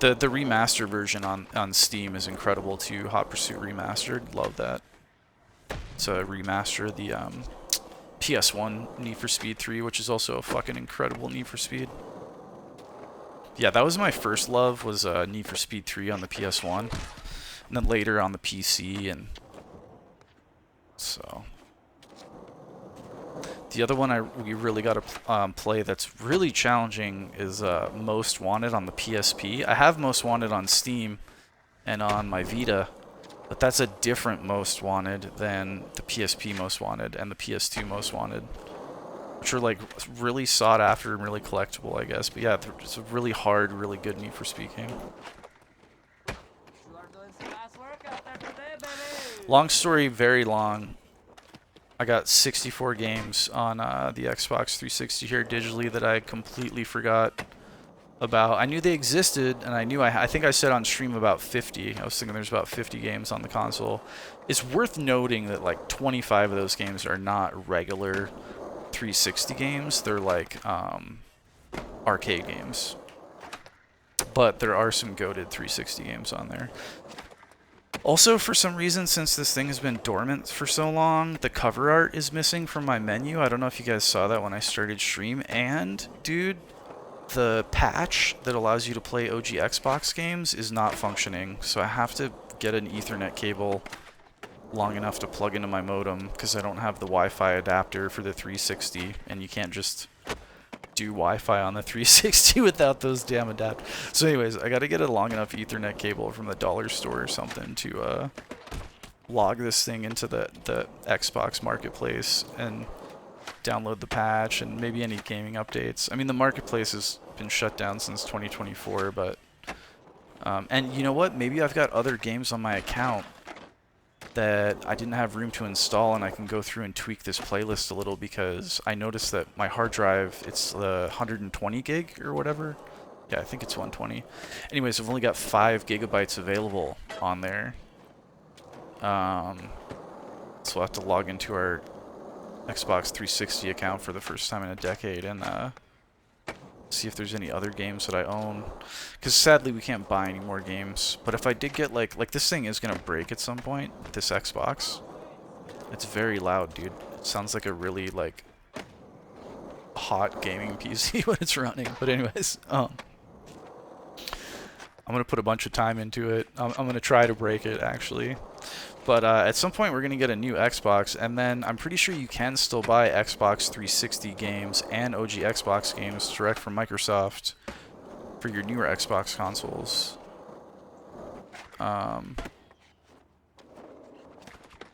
the remastered version on Steam is incredible too. Hot Pursuit Remastered, love that. It's a remaster of the PS1 Need for Speed 3, which is also a fucking incredible Need for Speed. Yeah, that was my first love, was Need for Speed 3 on the PS1, and then later on the PC, and so The other one we really got to play that's really challenging is Most Wanted on the PSP. I have Most Wanted on Steam and on my Vita, but that's a different Most Wanted than the PSP Most Wanted and the PS2 Most Wanted, which are like really sought after and really collectible, I guess. But yeah, it's a really hard, really good Need for Speed game. Long story, very long. I got 64 games on the Xbox 360 here digitally that I completely forgot about. I knew they existed, and I think I said on stream about 50. I was thinking there's about 50 games on the console. It's worth noting that like 25 of those games are not regular 360 games. They're like arcade games. But there are some goated 360 games on there. Also, for some reason, since this thing has been dormant for so long, the cover art is missing from my menu. I don't know if you guys saw that when I started stream. And, dude, the patch that allows you to play OG Xbox games is not functioning. So I have to get an Ethernet cable long enough to plug into my modem because I don't have the Wi-Fi adapter for the 360, and you can't just do Wi-Fi on the 360 without those damn adapters. So anyways, I gotta get a long enough Ethernet cable from the dollar store or something to log this thing into the Xbox marketplace and download the patch and maybe any gaming updates. I mean, the marketplace has been shut down since 2024, but and you know what? Maybe I've got other games on my account that I didn't have room to install, and I can go through and tweak this playlist a little because I noticed that my hard drive, it's the 120 gig or whatever. Yeah, I think it's 120. Anyways, I've only got 5 gigabytes available on there. So we'll have to log into our Xbox 360 account for the first time in a decade and see if there's any other games that I own. Because sadly, we can't buy any more games. But if I did get, like this thing is going to break at some point, this Xbox. It's very loud, dude. It sounds like a really, like, hot gaming PC when it's running. But anyways, I'm going to put a bunch of time into it. I'm going to try to break it, actually. But at some point, we're going to get a new Xbox, and then I'm pretty sure you can still buy Xbox 360 games and OG Xbox games direct from Microsoft for your newer Xbox consoles.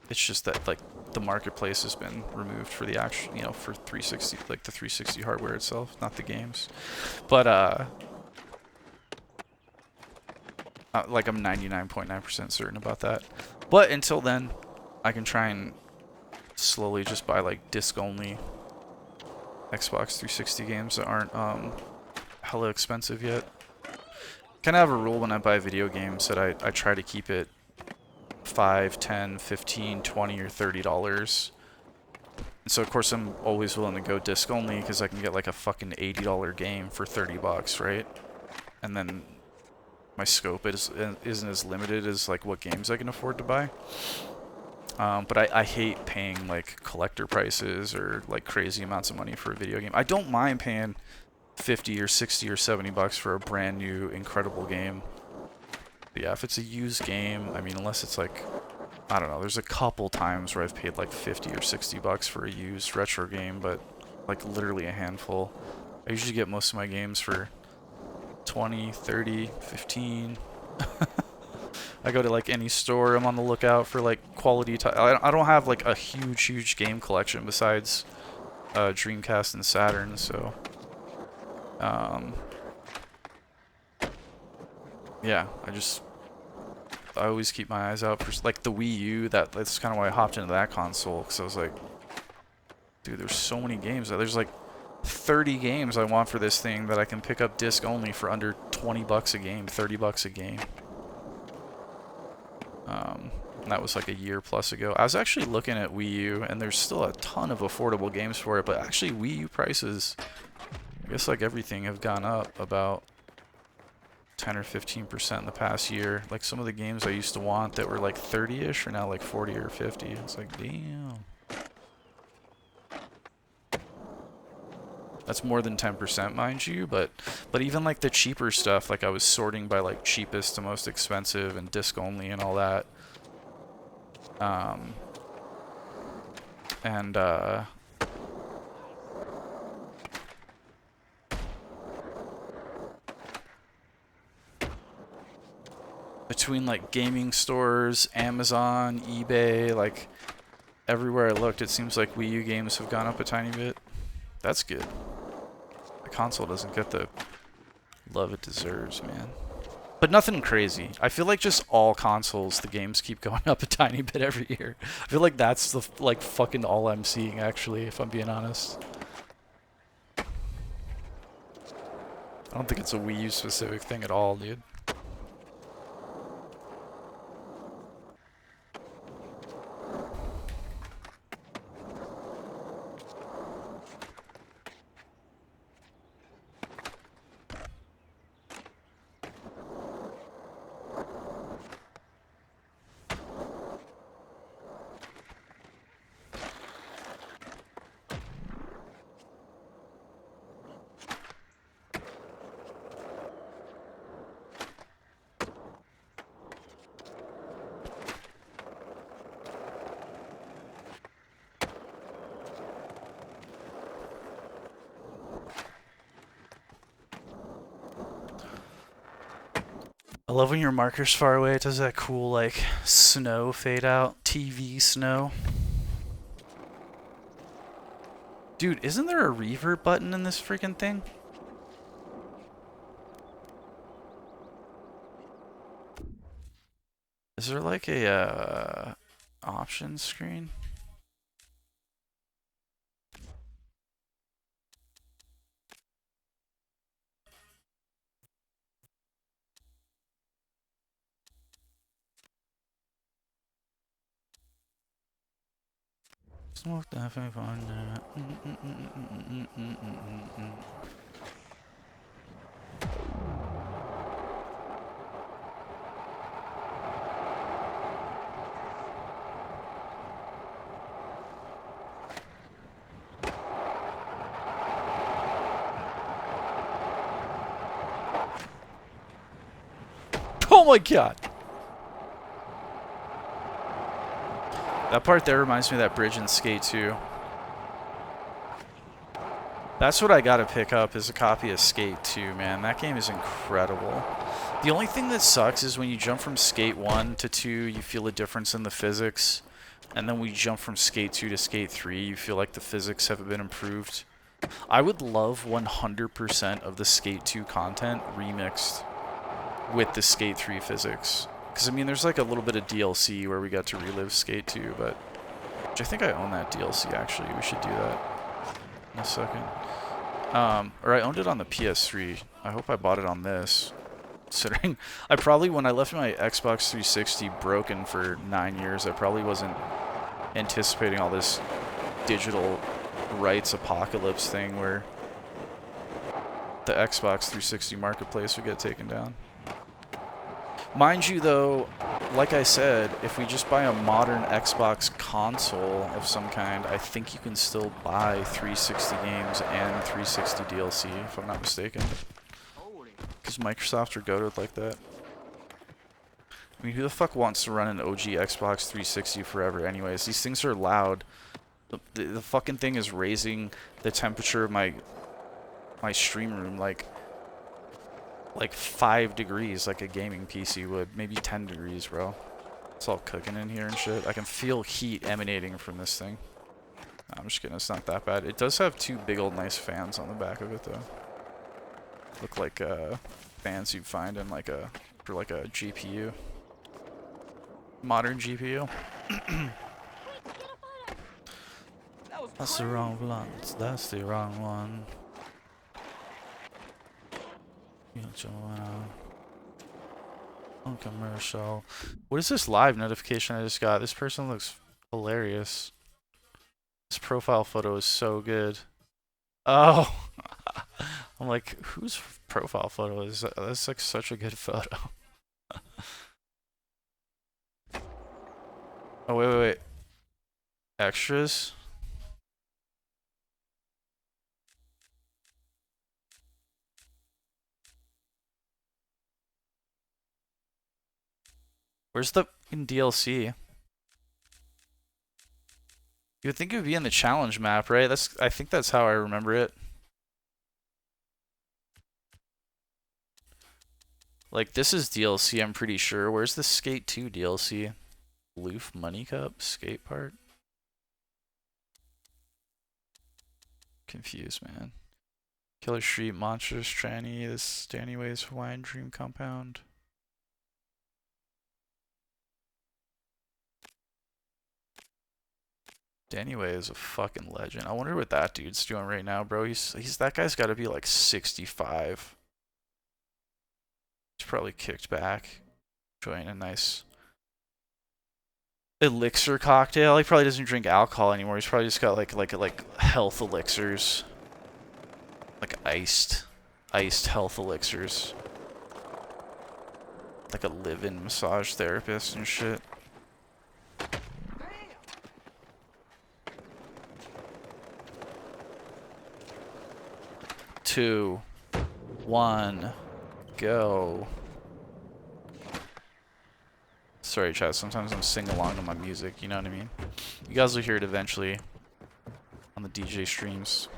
It's just that, like, the marketplace has been removed for the actual, for 360, like the 360 hardware itself, not the games. But like, I'm 99.9% certain about that. But until then, I can try and slowly just buy like disc-only Xbox 360 games that aren't hella expensive yet. Kind of have a rule when I buy video games that I try to keep it $5, $10, $15, $20, or $30. And so of course I'm always willing to go disc-only because I can get like a fucking $80 game for $30, right? And then my scope isn't as limited as like what games I can afford to buy. But I hate paying like collector prices or like crazy amounts of money for a video game. I don't mind paying 50 or 60 or 70 bucks for a brand new incredible game. But yeah, if it's a used game, I mean, unless it's like, I don't know, there's a couple times where I've paid like 50 or 60 bucks for a used retro game, but like literally a handful. I usually get most of my games for 20, 30, 15. I go to like any store, I'm on the lookout for like quality I don't have like a huge game collection besides Dreamcast and Saturn, so yeah, I always keep my eyes out for like the Wii U. That's kind of why I hopped into that console, because I was like, dude, there's so many games. There's like 30 games I want for this thing that I can pick up disc only for under 20 bucks a game, 30 bucks a game. And that was like a year plus ago. I was actually looking at Wii U, and there's still a ton of affordable games for it, but actually Wii U prices, I guess like everything, have gone up about 10 or 15% in the past year. Like some of the games I used to want that were like 30-ish are now like 40 or 50. It's like, damn. That's more than 10%, mind you, but even like the cheaper stuff, like I was sorting by like cheapest to most expensive and disc only and all that. between like gaming stores, Amazon, eBay, like everywhere I looked, it seems like Wii U games have gone up a tiny bit. That's good. The console doesn't get the love it deserves, man. But nothing crazy. I feel like just all consoles, the games keep going up a tiny bit every year. I feel like that's the like fucking all I'm seeing, actually, if I'm being honest. I don't think it's a Wii U specific thing at all, dude. I love when your marker's far away, it does that cool, like, snow fade out. TV snow. Dude, isn't there a reverb button in this freaking thing? Is there like a, options screen? Smoke that fun. Oh my god! That part there reminds me of that bridge in Skate 2. That's what I gotta pick up, is a copy of Skate 2, man. That game is incredible. The only thing that sucks is when you jump from Skate 1 to 2, you feel a difference in the physics. And then when you jump from Skate 2 to Skate 3, you feel like the physics have been improved. I would love 100% of the Skate 2 content remixed with the Skate 3 physics. Because, I mean, there's like a little bit of DLC where we got to relive Skate 2, but... Which I think I own that DLC, actually. We should do that in a second. Or I owned it on the PS3. I hope I bought it on this. Considering I probably, when I left my Xbox 360 broken for 9 years, I probably wasn't anticipating all this digital rights apocalypse thing where the Xbox 360 marketplace would get taken down. Mind you, though, like I said, if we just buy a modern Xbox console of some kind, I think you can still buy 360 games and 360 DLC, if I'm not mistaken. Because Microsoft are goated like that. I mean, who the fuck wants to run an OG Xbox 360 forever anyways? These things are loud. The fucking thing is raising the temperature of my stream room like 5 degrees, like a gaming PC would. Maybe 10 degrees, bro. It's all cooking in here and shit. I can feel heat emanating from this thing. No, I'm just kidding, it's not that bad. It does have 2 big old nice fans on the back of it, though. Look like fans you'd find in like a GPU. Modern GPU. That's the wrong blunt. That's the wrong one. On commercial. What is this live notification I just got? This person looks hilarious. This profile photo is so good. Oh, I'm like, whose profile photo is that? That's like such a good photo. Oh, wait. Extras? Where's the fucking DLC? You would think it would be in the challenge map, right? I think that's how I remember it. Like, this is DLC, I'm pretty sure. Where's the Skate 2 DLC? Loof Money Cup skate part? Confused, man. Killer Street, Monsters, Tranny, this Danny Way's Hawaiian Dream Compound. Danny Way is a fucking legend. I wonder what that dude's doing right now, bro. He's that guy's got to be like 65. He's probably kicked back, enjoying a nice elixir cocktail. He probably doesn't drink alcohol anymore. He's probably just got like health elixirs, like iced health elixirs, like a live-in massage therapist and shit. Two, one, go. Sorry, chat. Sometimes I'm singing along to my music. You know what I mean? You guys will hear it eventually on the DJ streams.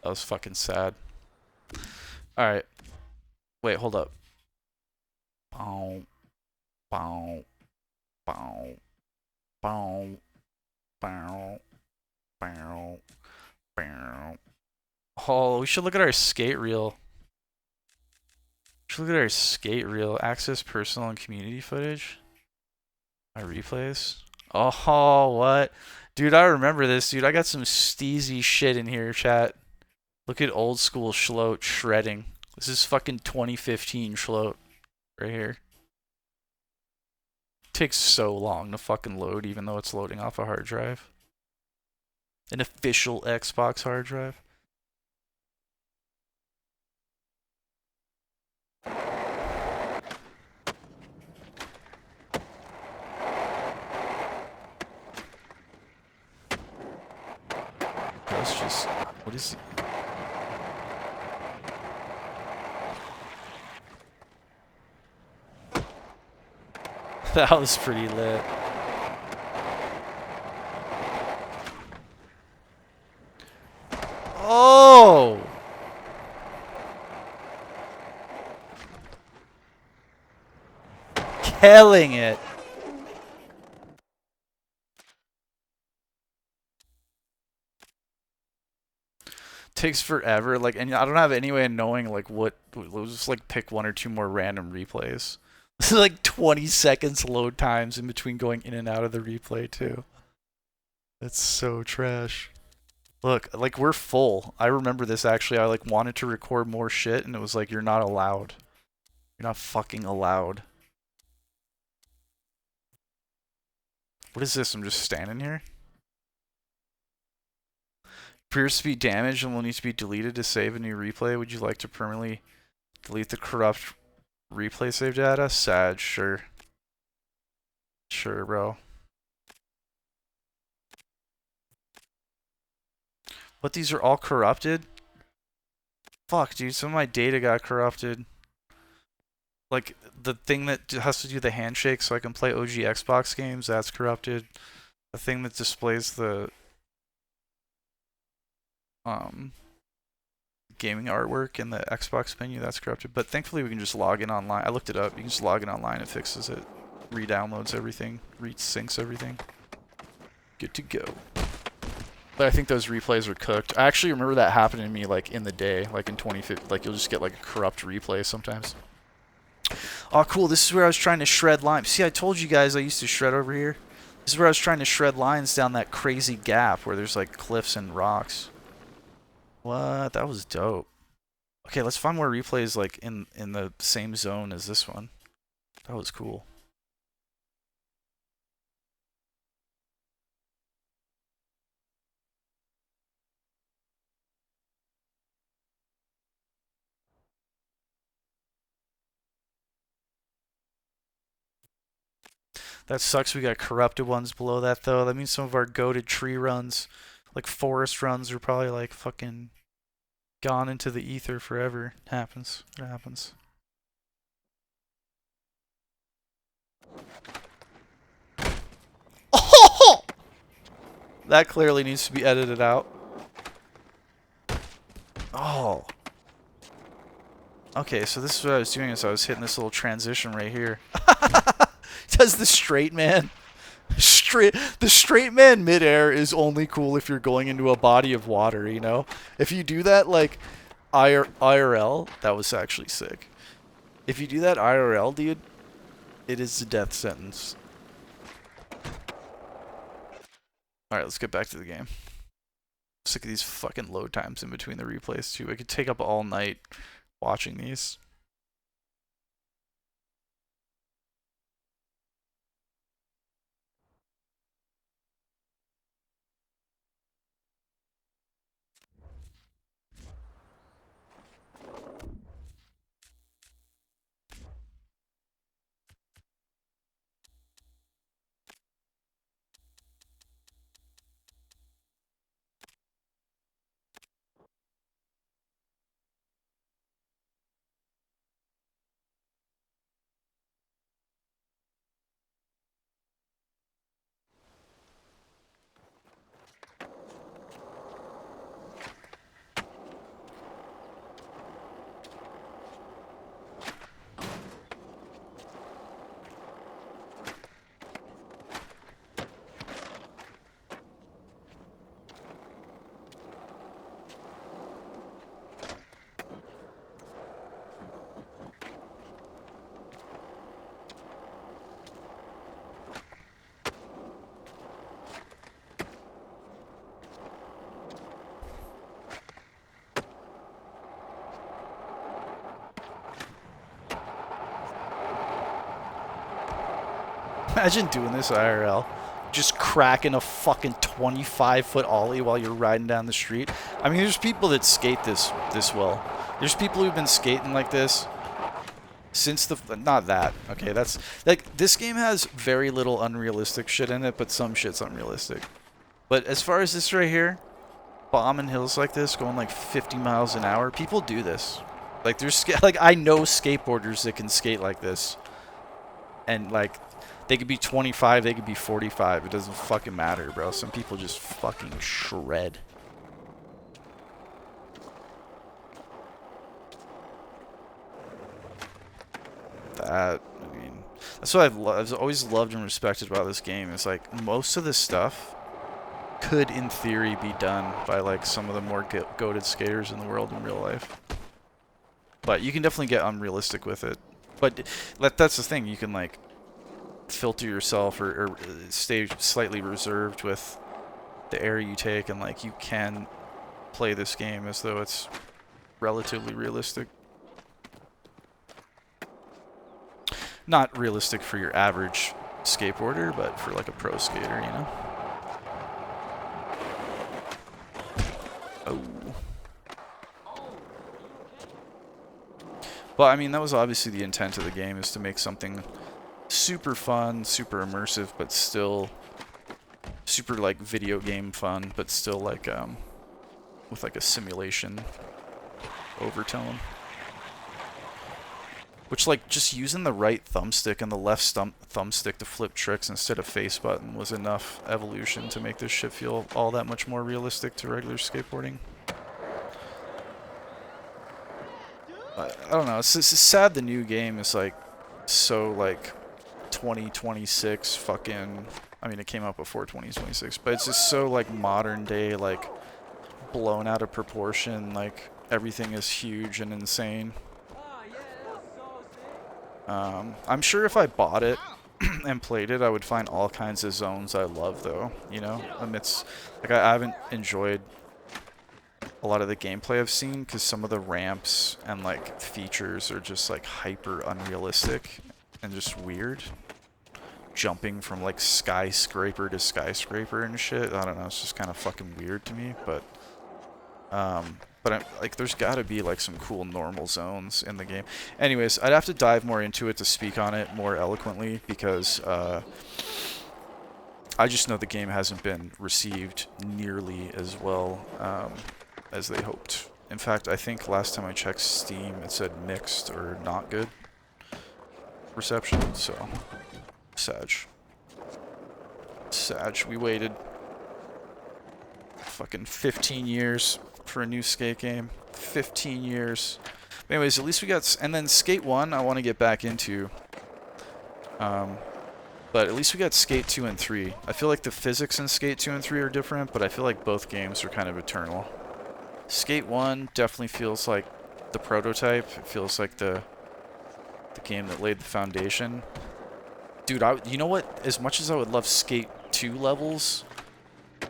That was fucking sad. Alright. Wait, hold up. Bow. Bow. Bow. Bow. Bow. Bow. Bow. Oh, we should look at our skate reel. We should look at our skate reel. Access personal and community footage. My replays. Oh, what? Dude, I remember this, dude. I got some steezy shit in here, chat. Look at old school Schloat shredding. This is fucking 2015 Schloat right here. Takes so long to fucking load, even though it's loading off a hard drive. An official Xbox hard drive. That's just, what is it? That was pretty lit. Oh! Killing it. Takes forever, like, and I don't have any way of knowing, like, what, we'll just, like, pick one or two more random replays. This is, like, 20 seconds load times in between going in and out of the replay, too. That's so trash. Look, like, we're full. I remember this, actually. I, like, wanted to record more shit, and it was like, you're not allowed. You're not fucking allowed. What is this? I'm just standing here? Appears to be damaged and will need to be deleted to save a new replay. Would you like to permanently delete the corrupt replay save data? Sad, sure. Sure, bro. But these are all corrupted? Fuck, dude, some of my data got corrupted. Like, the thing that has to do the handshake so I can play OG Xbox games, that's corrupted. The thing that displays the gaming artwork in the Xbox menu, that's corrupted. But thankfully we can just log in online. I looked it up. You can just log in online, it fixes it. Re-downloads everything. Re-syncs everything. Good to go. But I think those replays are cooked. I actually remember that happening to me, like, in the day. Like, in 2015. Like, you'll just get, like, a corrupt replay sometimes. Oh, cool. This is where I was trying to shred lines. See, I told you guys I used to shred over here. This is where I was trying to shred lines down that crazy gap where there's, like, cliffs and rocks. What? That was dope. Okay, let's find more replays, like, in the same zone as this one. That was cool. That sucks we got corrupted ones below that, though. That means some of our goated tree runs, like forest runs, are probably, like, fucking gone into the ether forever. It happens. It happens. Oh! That clearly needs to be edited out. Oh. Okay, so this is what I was doing, is I was hitting this little transition right here. Does the straight man... The straight man midair is only cool if you're going into a body of water, you know? If you do that, like, IRL, that was actually sick. If you do that IRL, dude, it is a death sentence. Alright, let's get back to the game. Sick of these fucking load times in between the replays, too. I could take up all night watching these. Imagine doing this IRL. Just cracking a fucking 25-foot ollie while you're riding down the street. I mean, there's people that skate this well. There's people who've been skating like this since the... Not that. Okay, that's... Like, this game has very little unrealistic shit in it, but some shit's unrealistic. But as far as this right here, bombing hills like this, going like 50 miles an hour, people do this. Like, there's... Like, I know skateboarders that can skate like this. And, like... They could be 25, they could be 45. It doesn't fucking matter, bro. Some people just fucking shred. That, I mean, that's what I've always loved and respected about this game. Is like most of this stuff could, in theory, be done by like some of the more goated skaters in the world in real life. But you can definitely get unrealistic with it. But that's the thing. You can like filter yourself or stay slightly reserved with the air you take, and like you can play this game as though it's relatively realistic. Not realistic for your average skateboarder, but for like a pro skater, you know? Oh. But I mean, that was obviously the intent of the game, is to make something super fun, super immersive, but still super like video game fun, but still like with like a simulation overtone. Which like just using the right thumbstick and the left thumbstick to flip tricks instead of face button was enough evolution to make this shit feel all that much more realistic to regular skateboarding. I don't know, it's sad the new game is like so like 2026 fucking... I mean, it came out before 2026, but it's just so, like, modern day, like, blown out of proportion, like, everything is huge and insane. I'm sure if I bought it and played it, I would find all kinds of zones I love, though, you know? Amidst... Like, I haven't enjoyed a lot of the gameplay I've seen, because some of the ramps and, like, features are just, like, hyper unrealistic and just weird. Jumping from like skyscraper to skyscraper and shit. I don't know, it's just kind of fucking weird to me, but like there's got to be like some cool normal zones in the game. Anyways, I'd have to dive more into it to speak on it more eloquently, because I just know the game hasn't been received nearly as well as they hoped. In fact, I think last time I checked Steam it said mixed or not good reception, so Sag, we waited. Fucking 15 years for a new skate game. 15 years. But anyways, at least we got... And then Skate 1 I want to get back into. But at least we got Skate 2 and 3. I feel like the physics in Skate 2 and 3 are different, but I feel like both games are kind of eternal. Skate 1 definitely feels like the prototype. It feels like the game that laid the foundation. Dude, you know what? As much as I would love Skate 2 levels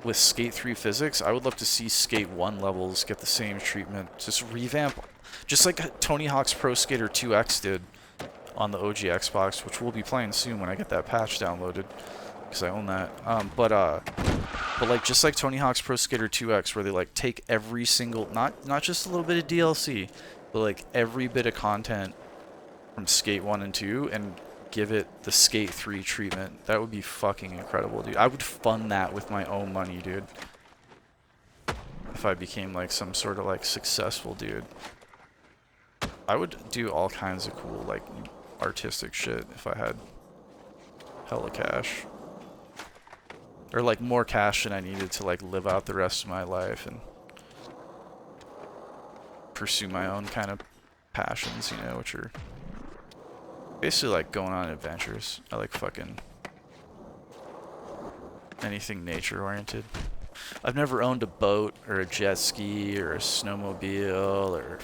with Skate 3 physics, I would love to see Skate 1 levels get the same treatment. Just revamp. Just like Tony Hawk's Pro Skater 2X did on the OG Xbox, which we'll be playing soon when I get that patch downloaded, because I own that. But like just like Tony Hawk's Pro Skater 2X, where they like take every single, not just a little bit of DLC, but like every bit of content from Skate 1 and 2 and give it the Skate 3 treatment. That would be fucking incredible, dude. I would fund that with my own money, dude. If I became like some sort of like successful dude. I would do all kinds of cool like artistic shit if I had hella cash. Or like more cash than I needed to like live out the rest of my life and pursue my own kind of passions, you know, which are basically like going on adventures. I like fucking anything nature oriented. I've never owned a boat or a jet ski or a snowmobile or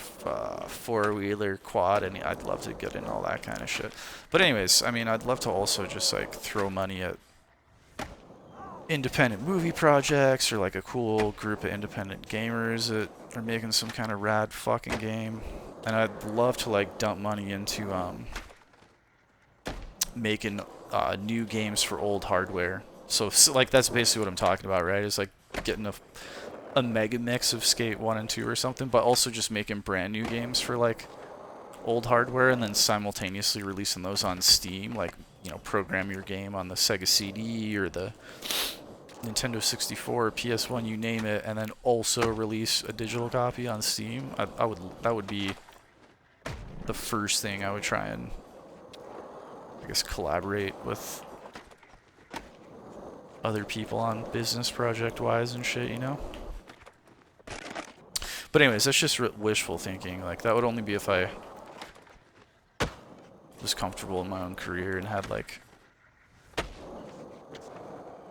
four-wheeler, quad, and I'd love to get in all that kind of shit. But anyways, I mean, I'd love to also just like throw money at independent movie projects or like a cool group of independent gamers that are making some kind of rad fucking game. And I'd love to like dump money into making new games for old hardware. So like that's basically what I'm talking about, right? Is like getting a mega mix of Skate 1 and 2 or something, but also just making brand new games for like old hardware and then simultaneously releasing those on Steam, like, you know, program your game on the Sega CD or the Nintendo 64 or PS1, you name it, and then also release a digital copy on Steam. That would be the first thing I would try and, I guess, collaborate with other people on business project wise and shit, you know? But anyways, that's just wishful thinking. Like, that would only be if I was comfortable in my own career and had like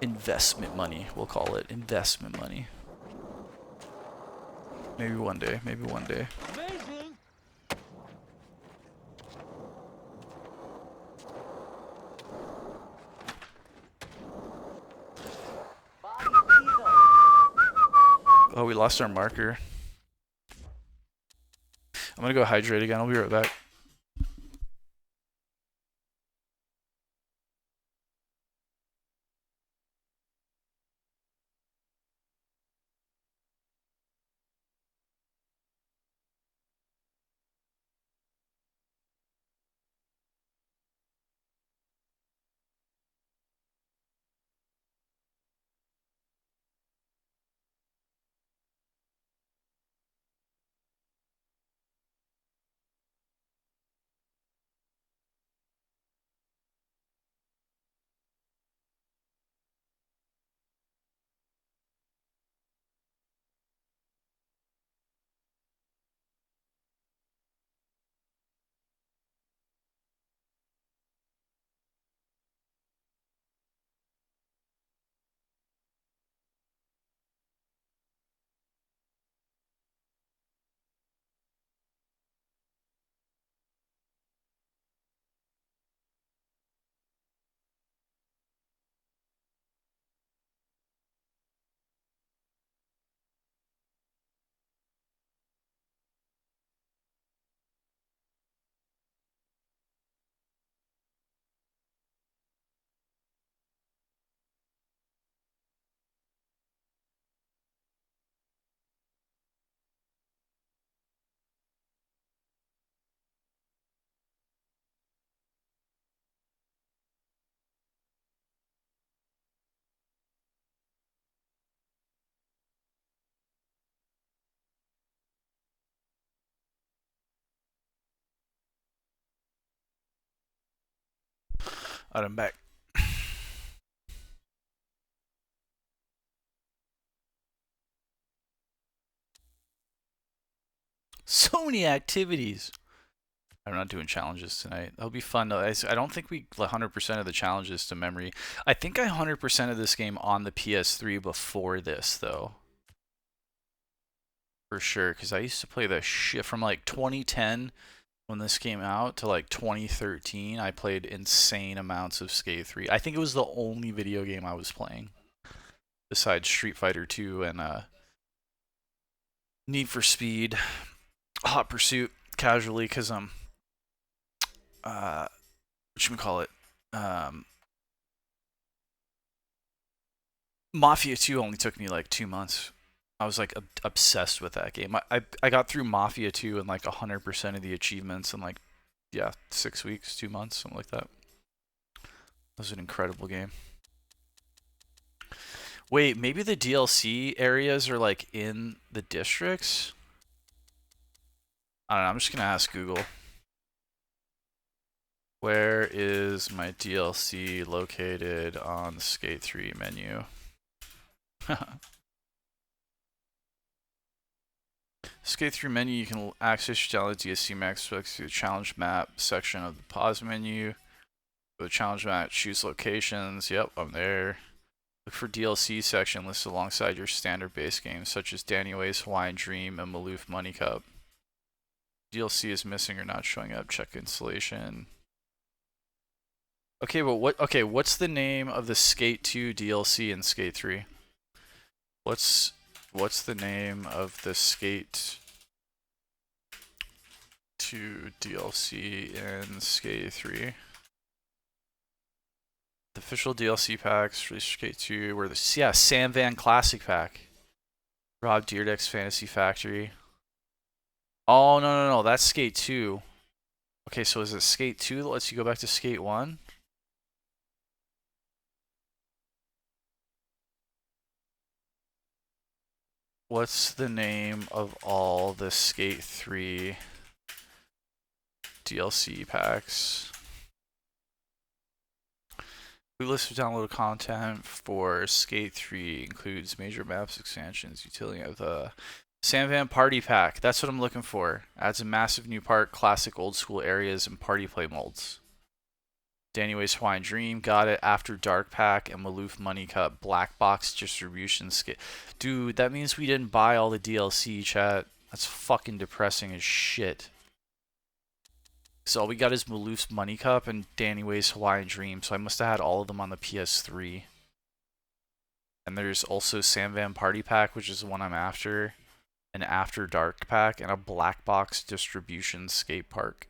investment money, we'll call it investment money. Maybe one day, maybe one day. Amazing. Oh, we lost our marker. I'm gonna go hydrate again. I'll be right back. Alright, I'm back. I, so many activities. I'm not doing challenges tonight. That'll be fun though. I don't think we 100% of the challenges to memory. I think I 100% of this game on the PS3 before this though. For sure, because I used to play the shit from like 2010 when this came out to like 2013. I played insane amounts of Skate 3. I think it was the only video game I was playing besides Street Fighter 2 and Need for Speed, Hot Pursuit casually because whatchamacallit, Mafia 2 only took me like 2 months. I was like obsessed with that game. I got through Mafia 2 in like 100% of the achievements in like, yeah, 6 weeks, 2 months, something like that. It was an incredible game. Wait, maybe the DLC areas are like in the districts? I don't know, I'm just gonna ask Google. Where is my DLC located on the Skate 3 menu? Skate 3 menu, you can access your talent DSC max through the challenge map section of the pause menu. Go to challenge map, choose locations. Yep, I'm there. Look for DLC section listed alongside your standard base games, such as Danny Way's Hawaiian Dream and Maloof Money Cup. DLC is missing or not showing up. Check installation. Okay, but what's the name of the Skate 2 DLC in Skate 3? What's the name of the Skate 2 DLC in Skate 3? The official DLC packs for Skate 2 were the Sam Van Classic Pack. Rob Dyrdek's Fantasy Factory. Oh no, that's Skate 2. Okay, so is it Skate 2 that lets you go back to Skate 1? What's the name of all the Skate 3 DLC packs? The list of downloaded content for Skate 3 includes major maps, expansions, utility of the Sam Van Party Pack. That's what I'm looking for. Adds a massive new park, classic old school areas, and party play molds. Danny Way's Hawaiian Dream, got it. After Dark Pack and Maloof Money Cup, black box distribution skit. Dude, that means we didn't buy all the DLC, chat. That's fucking depressing as shit. So all we got is Maloof's Money Cup and Danny Way's Hawaiian Dream, so I must have had all of them on the PS3. And there's also Sam Van Party Pack, which is the one I'm after, an After Dark Pack, and a black box distribution skate park.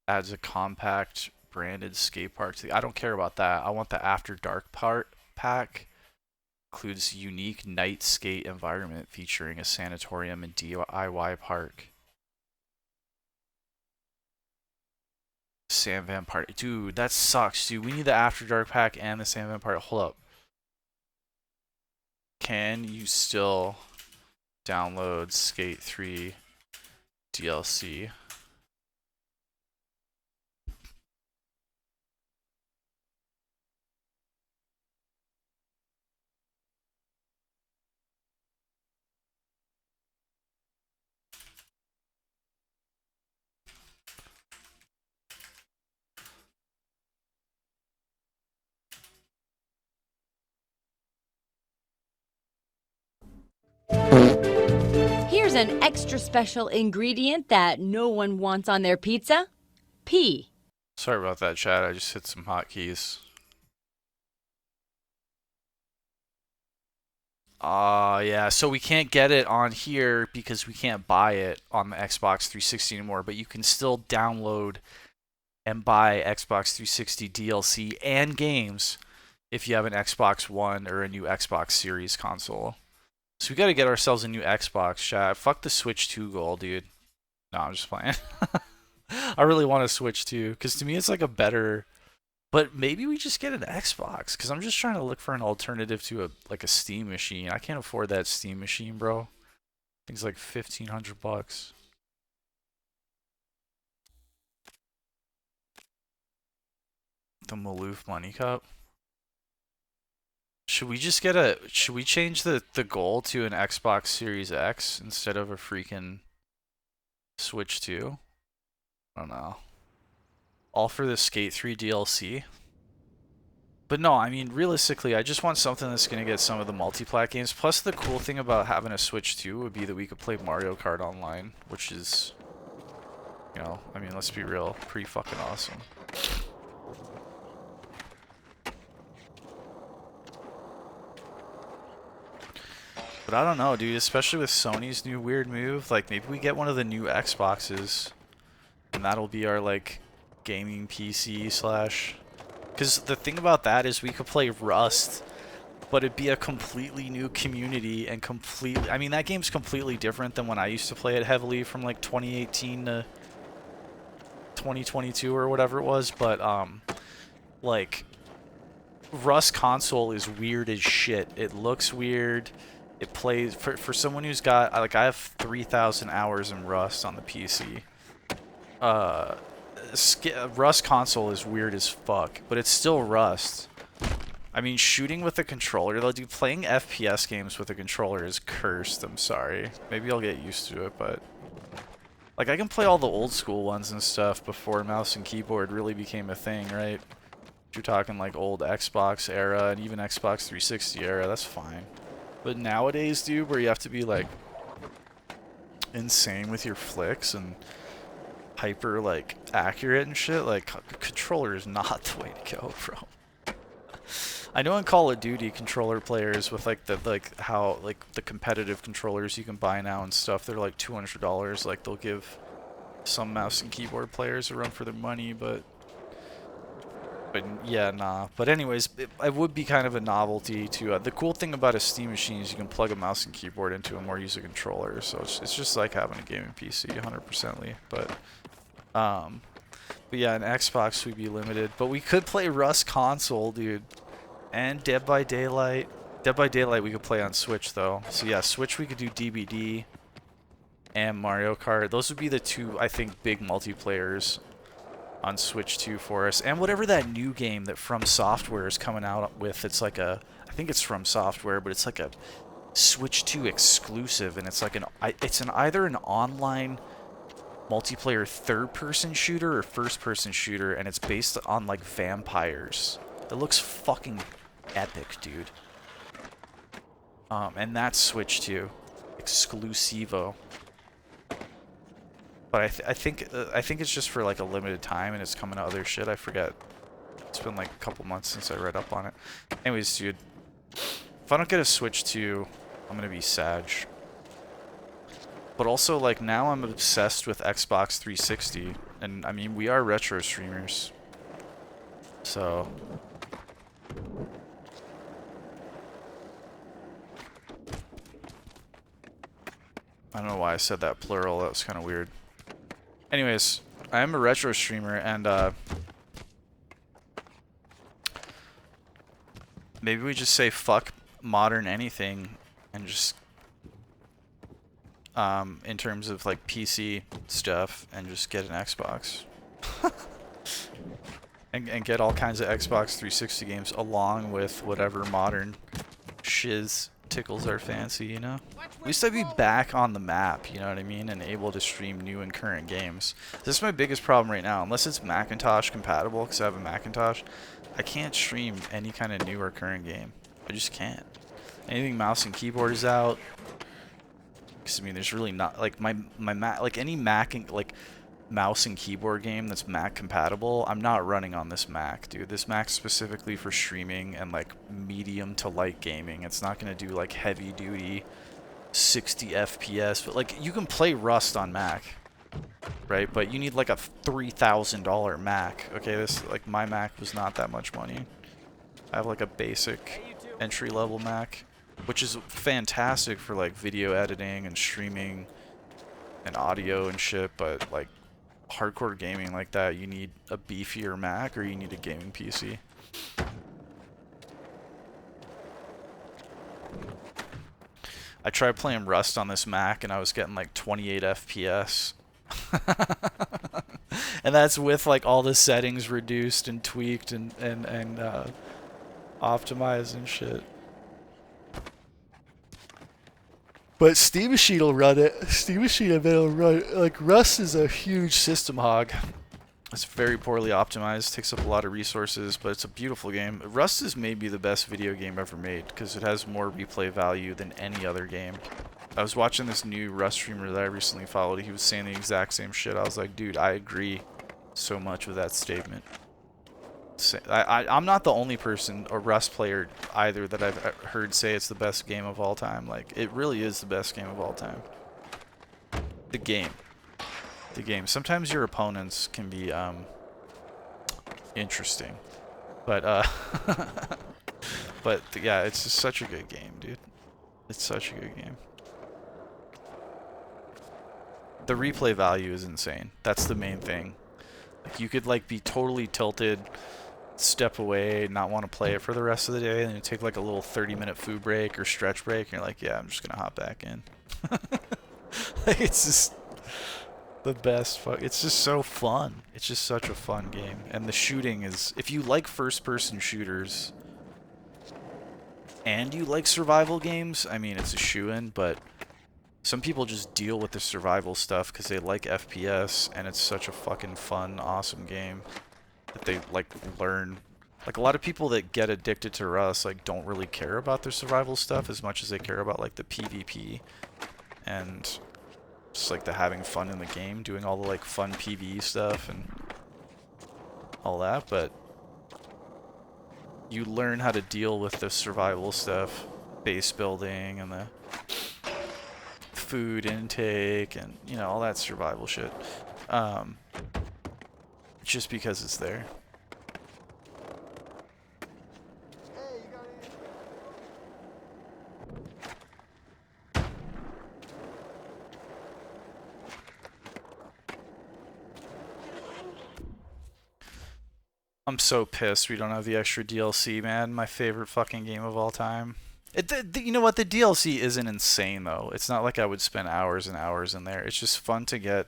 Adds a compact branded skate park to the, I don't care about that. I want the After Dark pack. Includes unique night skate environment featuring a sanatorium and DIY park. Sam Van Party. Dude, that sucks, dude. We need the After Dark pack and the Sam Van Party. Hold up. Can you still download Skate 3 DLC? Here's an extra special ingredient that no one wants on their pizza. Pea. Sorry about that, chat. I just hit some hotkeys. Yeah, so we can't get it on here because we can't buy it on the Xbox 360 anymore, but you can still download and buy Xbox 360 DLC and games if you have an Xbox One or a new Xbox Series console. So we gotta get ourselves a new Xbox, chat. Fuck the Switch 2 goal, dude. No, I'm just playing. I really want a Switch 2, because to me it's like a better... But maybe we just get an Xbox, because I'm just trying to look for an alternative to a Steam machine. I can't afford that Steam machine, bro. Things like $1,500. The Maloof Money Cup. Should we just get should we change the goal to an Xbox Series X instead of a freaking Switch 2? I don't know. All for the Skate 3 DLC? But no, I mean, realistically, I just want something that's going to get some of the multi-plat games. Plus, the cool thing about having a Switch 2 would be that we could play Mario Kart online, which is, you know, I mean, let's be real, pretty fucking awesome. But I don't know, dude, especially with Sony's new weird move, like, maybe we get one of the new Xboxes, and that'll be our, like, gaming PC slash... Because the thing about that is we could play Rust, but it'd be a completely new community and completely... I mean, that game's completely different than when I used to play it heavily from, like, 2018 to 2022 or whatever it was, but, like, Rust console is weird as shit. It looks weird. It plays... For someone who's got... Like, I have 3,000 hours in Rust on the PC. Rust console is weird as fuck, but it's still Rust. I mean, shooting with a controller, though, dude, playing FPS games with a controller is cursed. I'm sorry. Maybe I'll get used to it, but... Like, I can play all the old school ones and stuff before mouse and keyboard really became a thing, right? If you're talking, like, old Xbox era and even Xbox 360 era, that's fine. But nowadays, dude, where you have to be, like, insane with your flicks and... hyper like accurate and shit, like controller is not the way to go, bro. I know in Call of Duty controller players with like the the competitive controllers you can buy now and stuff, they're like $200. Like they'll give some mouse and keyboard players a run for their money, but yeah, nah. But anyways, it would be kind of a novelty to the cool thing about a Steam machine is you can plug a mouse and keyboard into them or use a controller, so it's just like having a gaming PC 100%ly. But yeah, an Xbox would be limited. But we could play Rust console, dude. And Dead by Daylight. Dead by Daylight we could play on Switch, though. So yeah, Switch we could do DBD and Mario Kart. Those would be the two, I think, big multiplayers on Switch 2 for us. And whatever that new game that From Software is coming out with, it's like a... I think it's From Software, but it's like a Switch 2 exclusive. And it's like either an online... multiplayer third-person shooter or first-person shooter, and it's based on like vampires. It looks fucking epic, dude. And that's Switch 2, exclusivo. But I think it's just for like a limited time, and it's coming to other shit. I forget. It's been like a couple months since I read up on it. Anyways, dude, if I don't get a Switch 2, I'm gonna be sad. But also, like, now I'm obsessed with Xbox 360. And, I mean, we are retro streamers. So... I don't know why I said that plural. That was kind of weird. Anyways, I am a retro streamer, and, maybe we just say fuck modern anything and just... in terms of like PC stuff, and just get an Xbox. and get all kinds of Xbox 360 games along with whatever modern shiz tickles our fancy, you know? At least I'd be back on the map, you know what I mean? And able to stream new and current games. This is my biggest problem right now. Unless it's Macintosh compatible, because I have a Macintosh, I can't stream any kind of new or current game. I just can't. Anything mouse and keyboard is out. I mean, there's really not like my Mac, like any Mac and like mouse and keyboard game that's Mac compatible. I'm not running on this Mac, dude. This Mac's specifically for streaming and like medium to light gaming. It's not gonna do like heavy duty 60 FPS, but like you can play Rust on Mac, right? But you need like a $3,000 Mac. Okay, this like my Mac was not that much money. I have like a basic entry-level Mac, which is fantastic for like video editing and streaming and audio and shit, but like hardcore gaming like that, you need a beefier Mac or you need a gaming PC. I tried playing Rust on this Mac and I was getting like 28 FPS. And that's with like all the settings reduced and tweaked and optimized and shit. But Steam Machine will run it. Steam Machine, I bet, will run it. Like, Rust is a huge system hog. It's very poorly optimized, takes up a lot of resources, but it's a beautiful game. Rust is maybe the best video game ever made, because it has more replay value than any other game. I was watching this new Rust streamer that I recently followed. He was saying the exact same shit. I was like, dude, I agree so much with that statement. I'm not the only person or Rust player either that I've heard say it's the best game of all time. Like, it really is the best game of all time. The game. The game. Sometimes your opponents can be interesting, but but yeah, it's just such a good game, dude. It's such a good game. The replay value is insane. That's the main thing. Like, you could like be totally tilted, step away, not want to play it for the rest of the day, and you take like a little 30-minute food break or stretch break, and you're like, yeah, I'm just gonna hop back in. Like, it's just the best. It's just so fun. It's just such a fun game, and the shooting is. If you like first-person shooters and you like survival games, I mean, it's a shoo-in, but some people just deal with the survival stuff because they like FPS, and it's such a fucking fun, awesome game that they like learn. Like, a lot of people that get addicted to Rust like don't really care about their survival stuff as much as they care about like the PvP and just like the having fun in the game, doing all the like fun PvE stuff and all that. But you learn how to deal with the survival stuff, base building and the food intake and, you know, all that survival shit. Just because it's there. I'm so pissed we don't have the extra DLC, man. My favorite fucking game of all time. You know what? The DLC isn't insane, though. It's not like I would spend hours and hours in there. It's just fun to get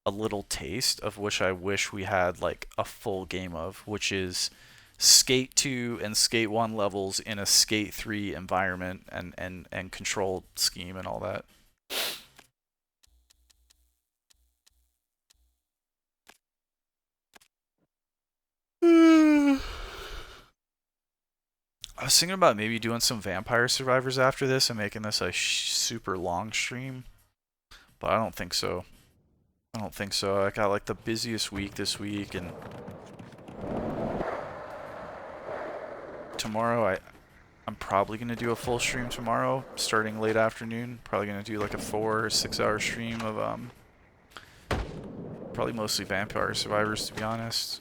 a little taste of which I wish we had like a full game of, which is Skate 2 and Skate 1 levels in a Skate 3 environment and control scheme and all that. I was thinking about maybe doing some Vampire Survivors after this and making this a super long stream, but I don't think so. I don't think so. I got like the busiest week this week, and tomorrow I'm probably gonna do a full stream tomorrow, starting late afternoon. Probably gonna do like a 4 or 6 hour stream of probably mostly Vampire Survivors, to be honest.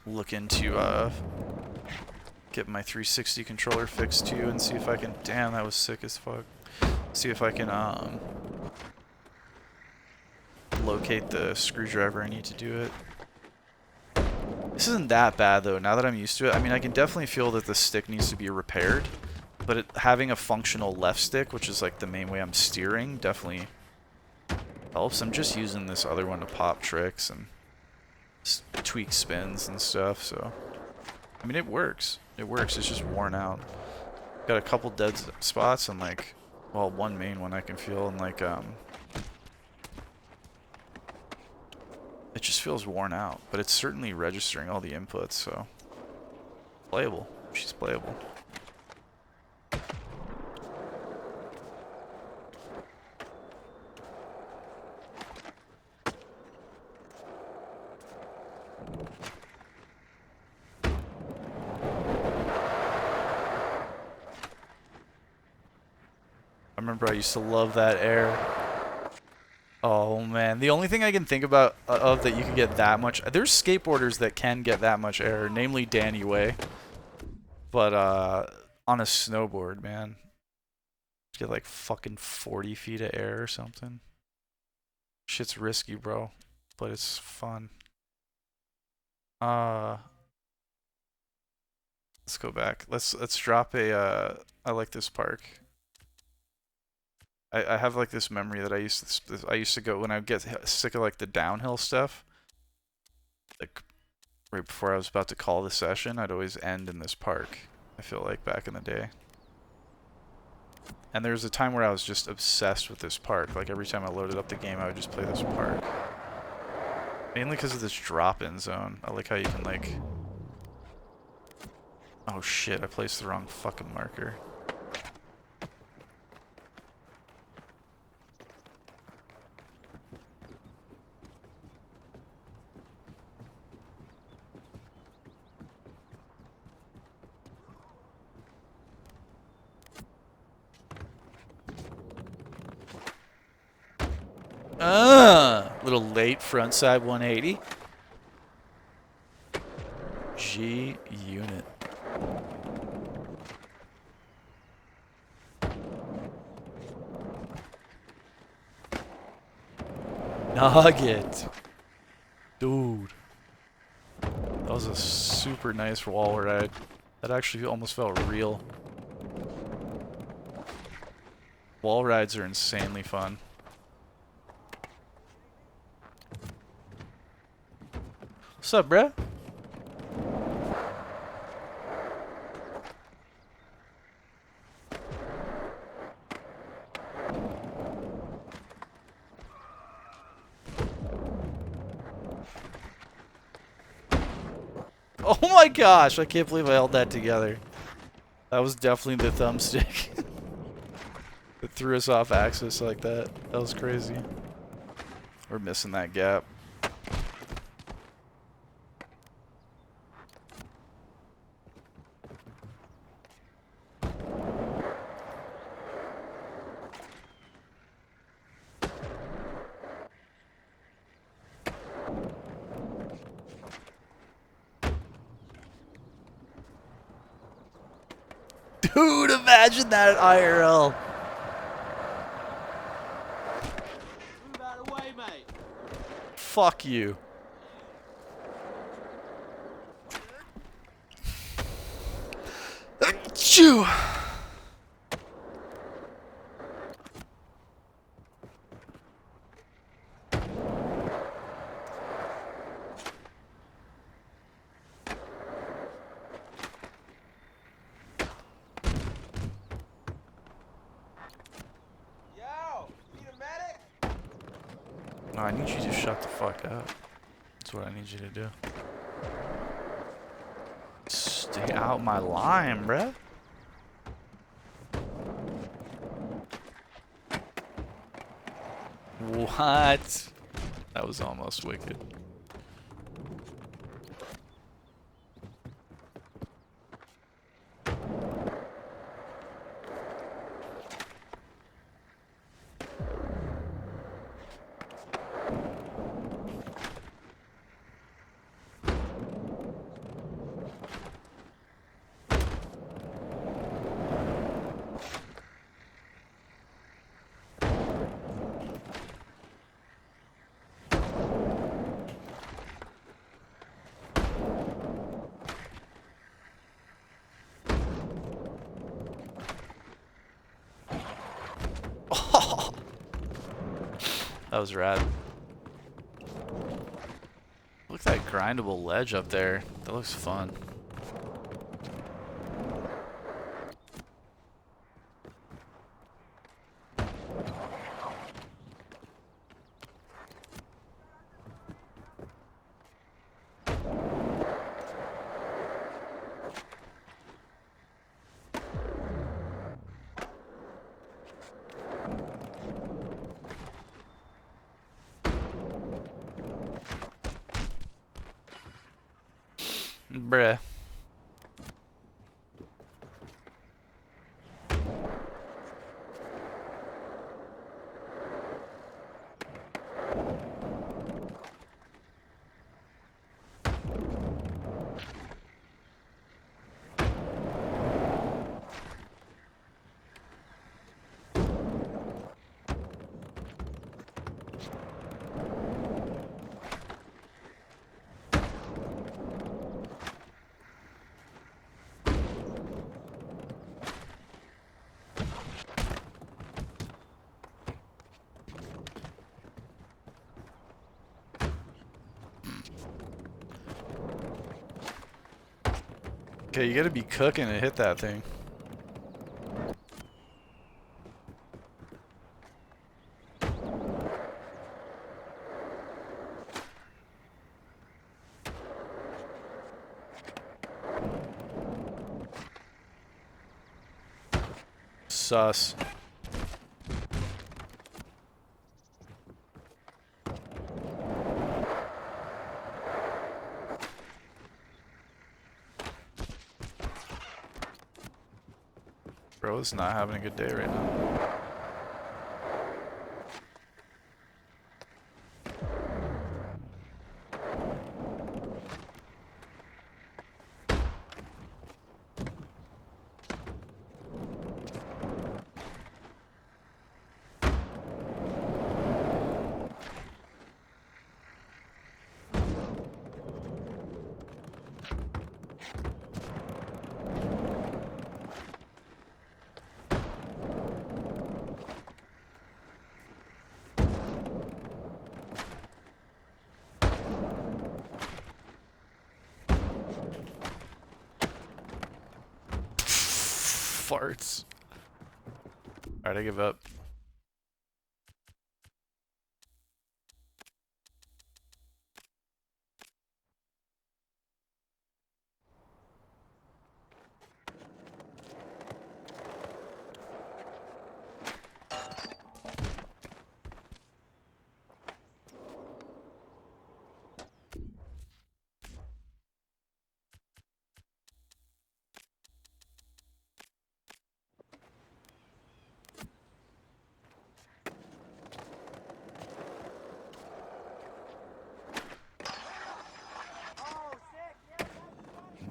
Looking to get my 360 controller fixed too and see if I can. Damn, that was sick as fuck. See if I can locate the screwdriver I need to do it. This isn't that bad though, now that I'm used to it. I mean, I can definitely feel that the stick needs to be repaired, but having a functional left stick, which is like the main way I'm steering, definitely helps. I'm just using this other one to pop tricks and tweak spins and stuff, so I mean, it works. It works. It's just worn out. Got a couple dead spots and like, well, one main one I can feel, and like it just feels worn out, but it's certainly registering all the inputs, so playable. She's playable. I remember I used to love that air. Oh man, the only thing I can think about of that you can get that much. There's skateboarders that can get that much air, namely Danny Way. But on a snowboard, man, you get like fucking 40 feet of air or something. Shit's risky, bro, but it's fun. Let's go back. Let's drop a. I like this park. I have like this memory that I used to go when I get sick of like the downhill stuff, like right before I was about to call the session, I'd always end in this park. I feel like back in the day. And there was a time where I was just obsessed with this park. Like every time I loaded up the game, I would just play this park. Mainly because of this drop-in zone. I like how you can like... Oh shit, I placed the wrong fucking marker. Little late frontside 180. G unit. Nugget. Dude. That was a super nice wall ride. That actually almost felt real. Wall rides are insanely fun. What's up, bruh? Oh my gosh, I can't believe I held that together. That was definitely the thumbstick. It threw us off axis like that. That was crazy. We're missing that gap. Dude, imagine that IRL. Move out of the way, mate. Fuck you. Achoo. Yo, need a medic? No, I need you to shut the fuck up. That's what I need you to do. Stay out my line, bruh. What? That was almost wicked. That was rad. Look at that grindable ledge up there. That looks fun. Bruh. Okay, you gotta be cooking to hit that thing. Sus. Bro is not having a good day right now. Farts. Alright, I give up.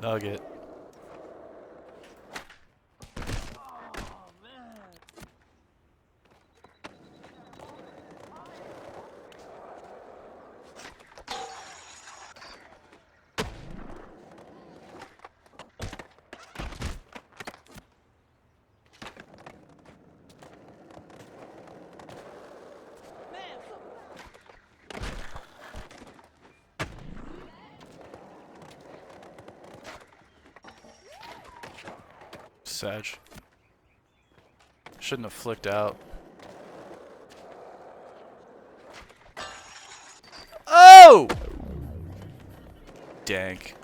Nugget. Sag. Shouldn't have flicked out. Oh! Dank.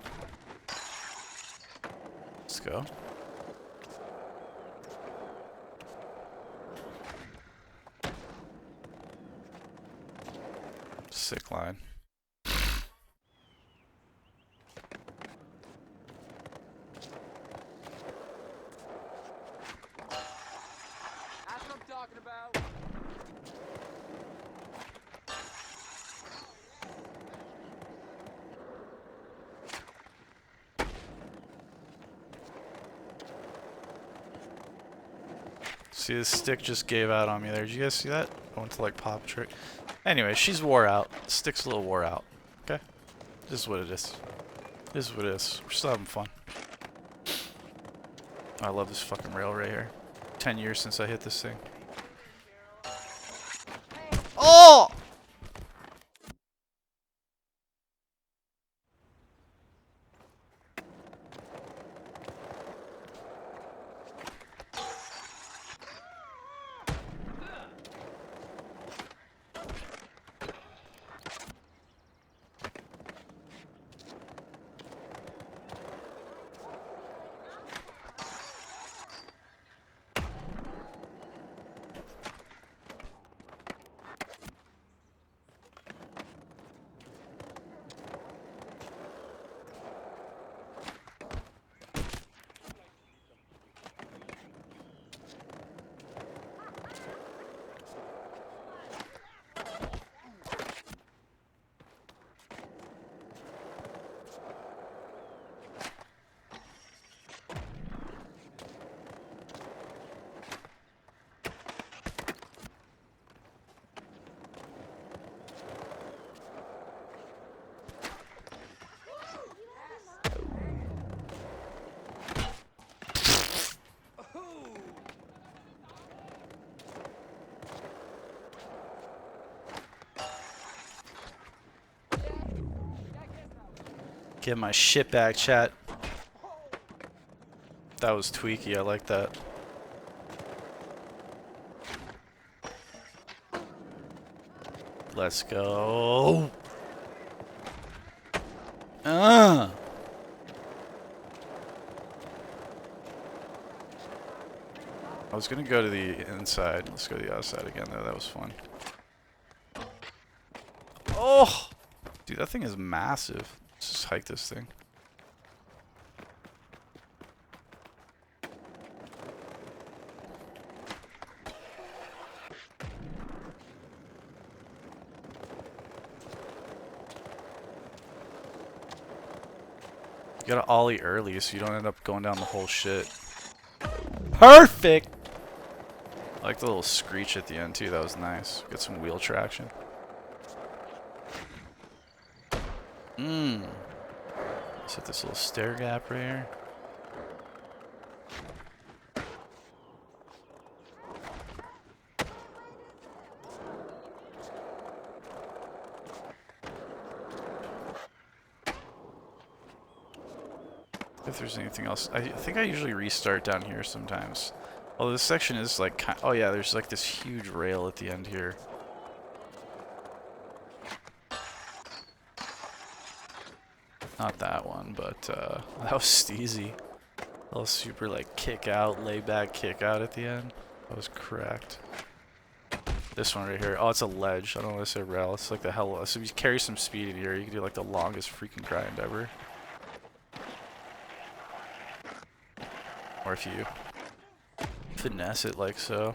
Let's go. Sick line. That's what I'm talking about. See, this stick just gave out on me there. Did you guys see that? I went to like pop trick. Anyway, she's wore out. The stick's a little wore out. Okay? This is what it is. This is what it is. We're still having fun. I love this fucking rail right here. 10 years since I hit this thing. Oh! Get my shit back, chat. That was tweaky. I like that. Let's go. I was gonna go to the inside. Let's go to the outside again though. That was fun. Oh! Dude, that thing is massive. Let's just hike this thing. You gotta ollie early so you don't end up going down the whole shit. Perfect! I like the little screech at the end too, that was nice. Get some wheel traction. Let's hit this little stair gap right here. If there's anything else, I think I usually restart down here sometimes. Although this section is like, oh yeah, there's like this huge rail at the end here. Not that one, but that was steezy. A little super like kick out, lay back kick out at the end. That was correct. This one right here. Oh, it's a ledge. I don't want to say rail. It's like the hell. So if you carry some speed in here, you can do like the longest freaking grind ever. Or if you finesse it like so.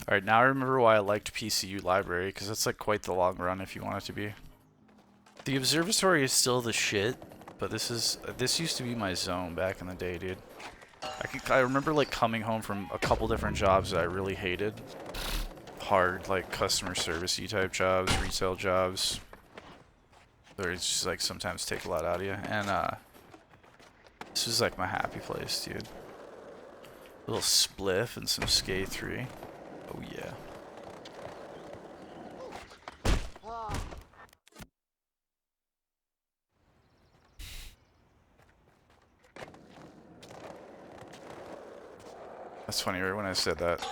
Alright, now I remember why I liked PCU Library, because it's like quite the long run if you want it to be. The observatory is still the shit, but this used to be my zone back in the day, dude. I remember like coming home from a couple different jobs that I really hated. Hard, like customer service-y type jobs, retail jobs. Where it's just like sometimes take a lot out of you. And this was like my happy place, dude. A little spliff and some Skate 3. Oh yeah. That's funny, right when I said that,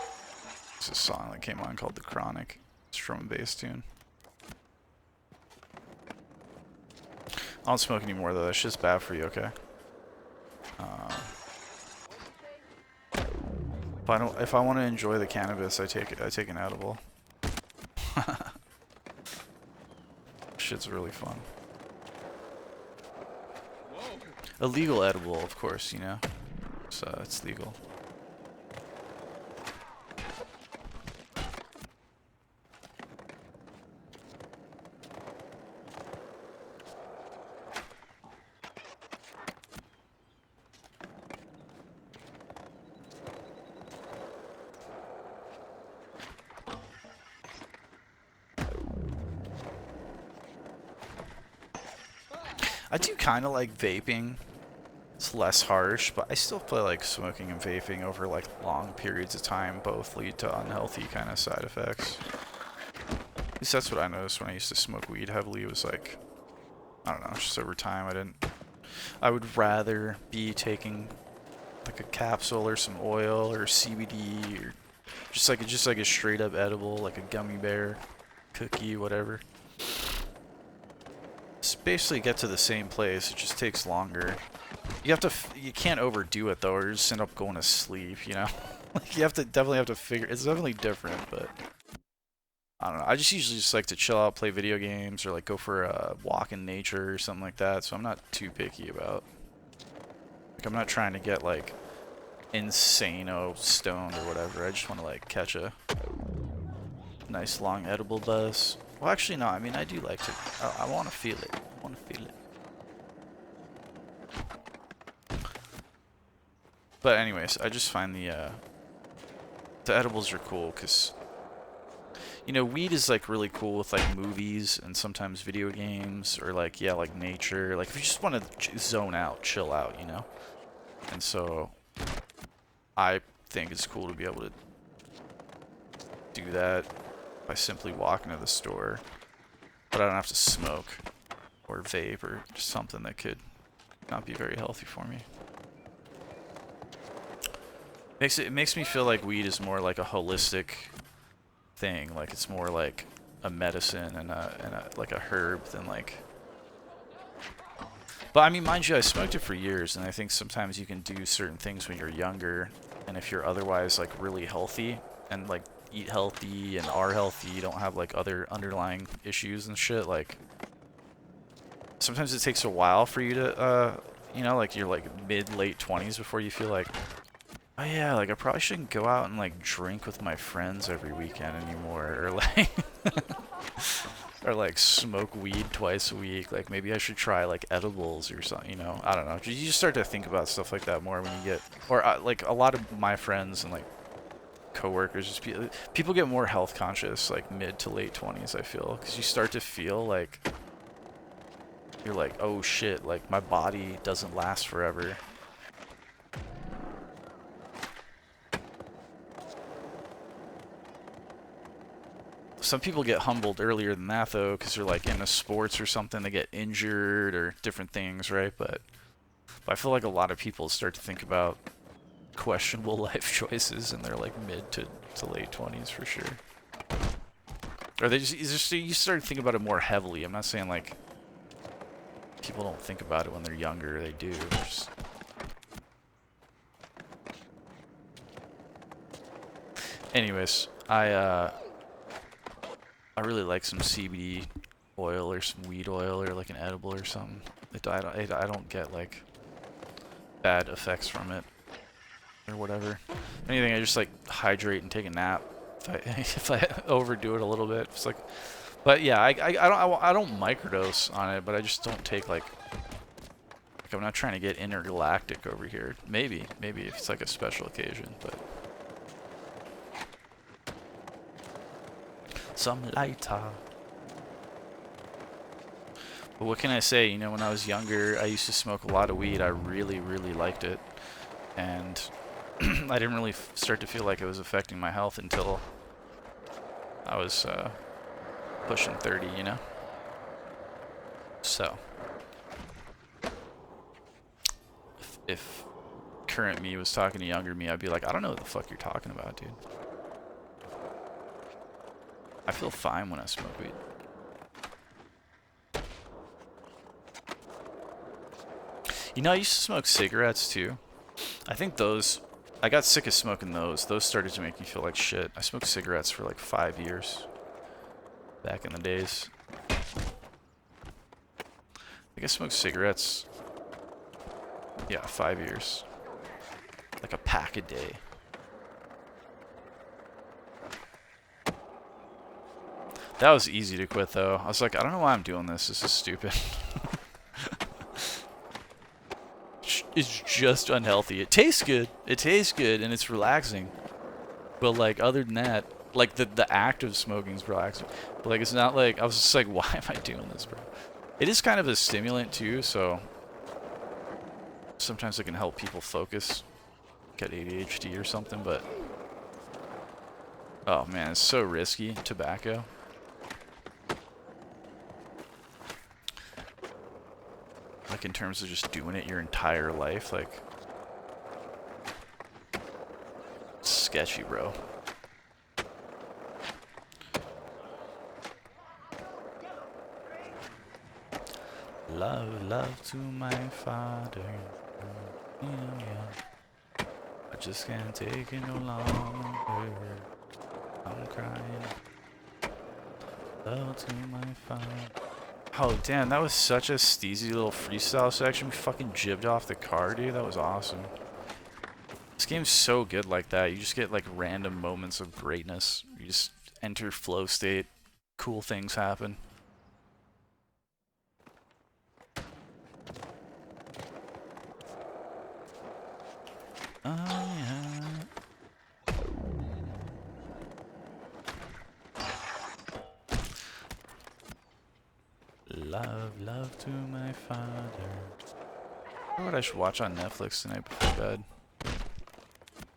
it's a song that came on called The Chronic. It's from a bass tune. I don't smoke anymore though, that shit's bad for you, okay? If I want to enjoy the cannabis, I take an edible. Shit's really fun. A legal edible, of course, you know. So it's legal. I do kind of like vaping. It's less harsh, but I still feel like smoking and vaping over like long periods of time both lead to unhealthy kind of side effects. At least that's what I noticed when I used to smoke weed heavily. It was like, I don't know, just over time I would rather be taking like a capsule or some oil or CBD or just like a straight up edible, like a gummy bear, cookie, whatever. Basically get to the same place, it just takes longer. You can't overdo it though, or you just end up going to sleep, you know? Like you definitely have to figure, it's definitely different, but I don't know. I just usually just like to chill out, play video games, or like go for a walk in nature or something like that, so I'm not too picky about. Like I'm not trying to get like insane-o stoned or whatever, I just want to like catch a nice long edible buzz. Well, actually, no. I mean, I do like to. I want to feel it. I want to feel it. But anyways, I just find the edibles are cool because, you know, weed is like really cool with like movies and sometimes video games or like like nature. Like if you just want to zone out, chill out, you know. And so, I think it's cool to be able to do that by simply walking to the store, but I don't have to smoke or vape or just something that could not be very healthy for me. It makes me feel like weed is more like a holistic thing, like it's more like a medicine and like a herb than like. But I mean, mind you, I smoked it for years, and I think sometimes you can do certain things when you're younger, and if you're otherwise like really healthy and like eat healthy and are healthy, you don't have like other underlying issues and shit. Like sometimes it takes a while for you to, you know, like you're like mid-late 20s before you feel like, oh yeah, like I probably shouldn't go out and like drink with my friends every weekend anymore, or like. Or like smoke weed twice a week. Like maybe I should try like edibles or something, you know. I don't know. You just start to think about stuff like that more when you get, or like a lot of my friends and like coworkers, just people get more health conscious like mid to late 20s, I feel, because you start to feel like you're like, oh shit, like my body doesn't last forever. Some people get humbled earlier than that, though, because they're like into sports or something. They get injured or different things, right? But I feel like a lot of people start to think about questionable life choices in their like mid to late 20s for sure. Or they just you start to think about it more heavily. I'm not saying like people don't think about it when they're younger. They do. Anyways, I really like some CBD oil or some weed oil or like an edible or something. I don't get like bad effects from it or whatever. If anything, I just like hydrate and take a nap if I overdo it a little bit. It's like, but yeah, I don't microdose on it, but I just don't take like I'm not trying to get intergalactic over here. Maybe if it's like a special occasion, but. Some lighter. But what can I say? You know, when I was younger, I used to smoke a lot of weed. I really, really liked it. And I didn't really start to feel like it was affecting my health until I was pushing 30, you know? So, if current me was talking to younger me, I'd be like, I don't know what the fuck you're talking about, dude. I feel fine when I smoke weed. You know, I used to smoke cigarettes too. I think those, I got sick of smoking those. Those started to make me feel like shit. I smoked cigarettes for like 5 years. Back in the days. I think I smoked cigarettes, yeah, 5 years. Like a pack a day. That was easy to quit, though. I was like, I don't know why I'm doing this. This is stupid. It's just unhealthy. It tastes good. It tastes good, and it's relaxing. But, like, other than that, like, the act of smoking is relaxing. But, like, it's not like... I was just like, why am I doing this, bro? It is kind of a stimulant, too, so... Sometimes it can help people focus. Get ADHD or something, but... Oh, man, it's so risky. Tobacco. Like in terms of just doing it your entire life, like sketchy, bro. Love to my father. Yeah. I just can't take it no longer. I'm crying. Love to my father. Oh, damn, that was such a steezy little freestyle section. We fucking jibbed off the car, dude. That was awesome. This game's so good like that. You just get, like, random moments of greatness. You just enter flow state. Cool things happen. Oh, yeah. Love to my father. I wonder what I should watch on Netflix tonight before bed.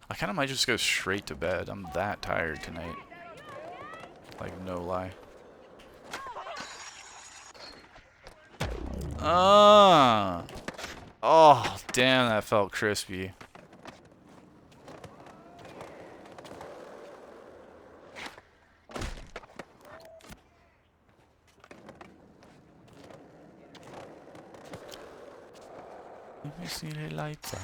I kind of might just go straight to bed. I'm that tired tonight. Like, no lie. Oh, damn, that felt crispy. Let me see the lights out.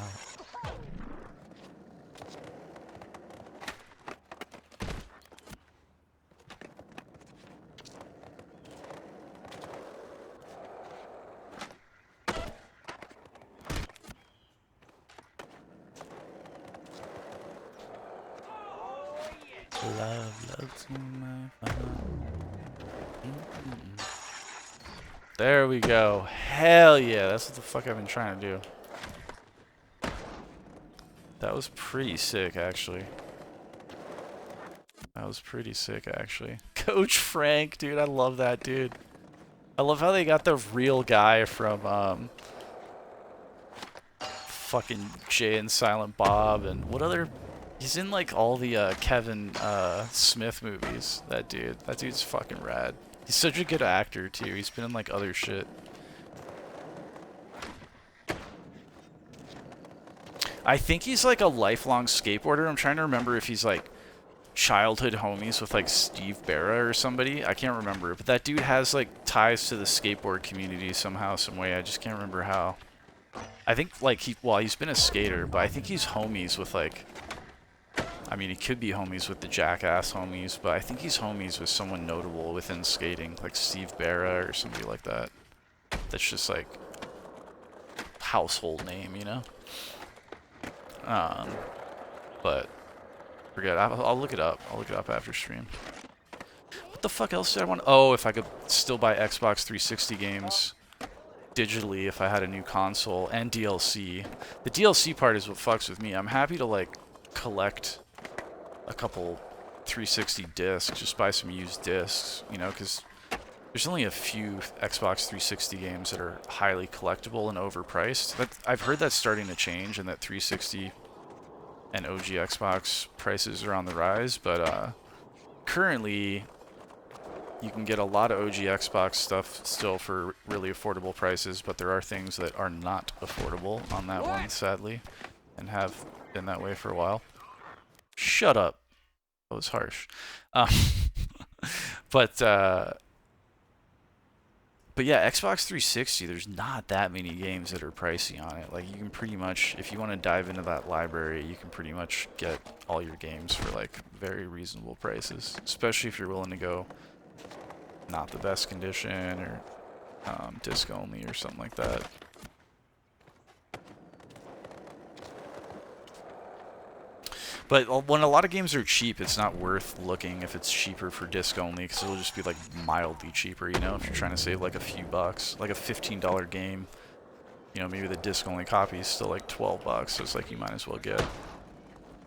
Love to my There we go. Hell yeah, that's what the fuck I've been trying to do. That was pretty sick, actually. That was pretty sick, actually. Coach Frank, dude, I love that dude. I love how they got the real guy from, fucking Jay and Silent Bob, and what other... He's in, like, all the, Kevin, Smith movies, that dude. That dude's fucking rad. He's such a good actor, too. He's been in, like, other shit. I think he's, like, a lifelong skateboarder. I'm trying to remember if he's, like, childhood homies with, like, Steve Barra or somebody. I can't remember. But that dude has, like, ties to the skateboard community somehow, some way. I just can't remember how. I think, like, he's been a skater, but I think he's homies with, like... I mean, he could be homies with the Jackass homies, but I think he's homies with someone notable within skating, like Steve Barra or somebody like that. That's just, like, household name, you know? But, forget, I'll look it up. I'll look it up after stream. What the fuck else did I want? Oh, if I could still buy Xbox 360 games digitally if I had a new console and DLC. The DLC part is what fucks with me. I'm happy to, like, collect a couple 360 discs, just buy some used discs, you know, because there's only a few Xbox 360 games that are highly collectible and overpriced. I've heard that's starting to change and that 360 and OG Xbox prices are on the rise, but currently you can get a lot of OG Xbox stuff still for really affordable prices, but there are things that are not affordable on that one, sadly, and have been that way for a while. Shut up. That was harsh. But yeah, Xbox 360, there's not that many games that are pricey on it. Like, you can pretty much, if you want to dive into that library, you can pretty much get all your games for, like, very reasonable prices. Especially if you're willing to go not the best condition or disc only or something like that. But when a lot of games are cheap, it's not worth looking if it's cheaper for disc only, because it'll just be like mildly cheaper, you know, if you're trying to save like a few bucks. Like a $15 game, you know, maybe the disc only copy is still like 12 bucks, so it's like you might as well get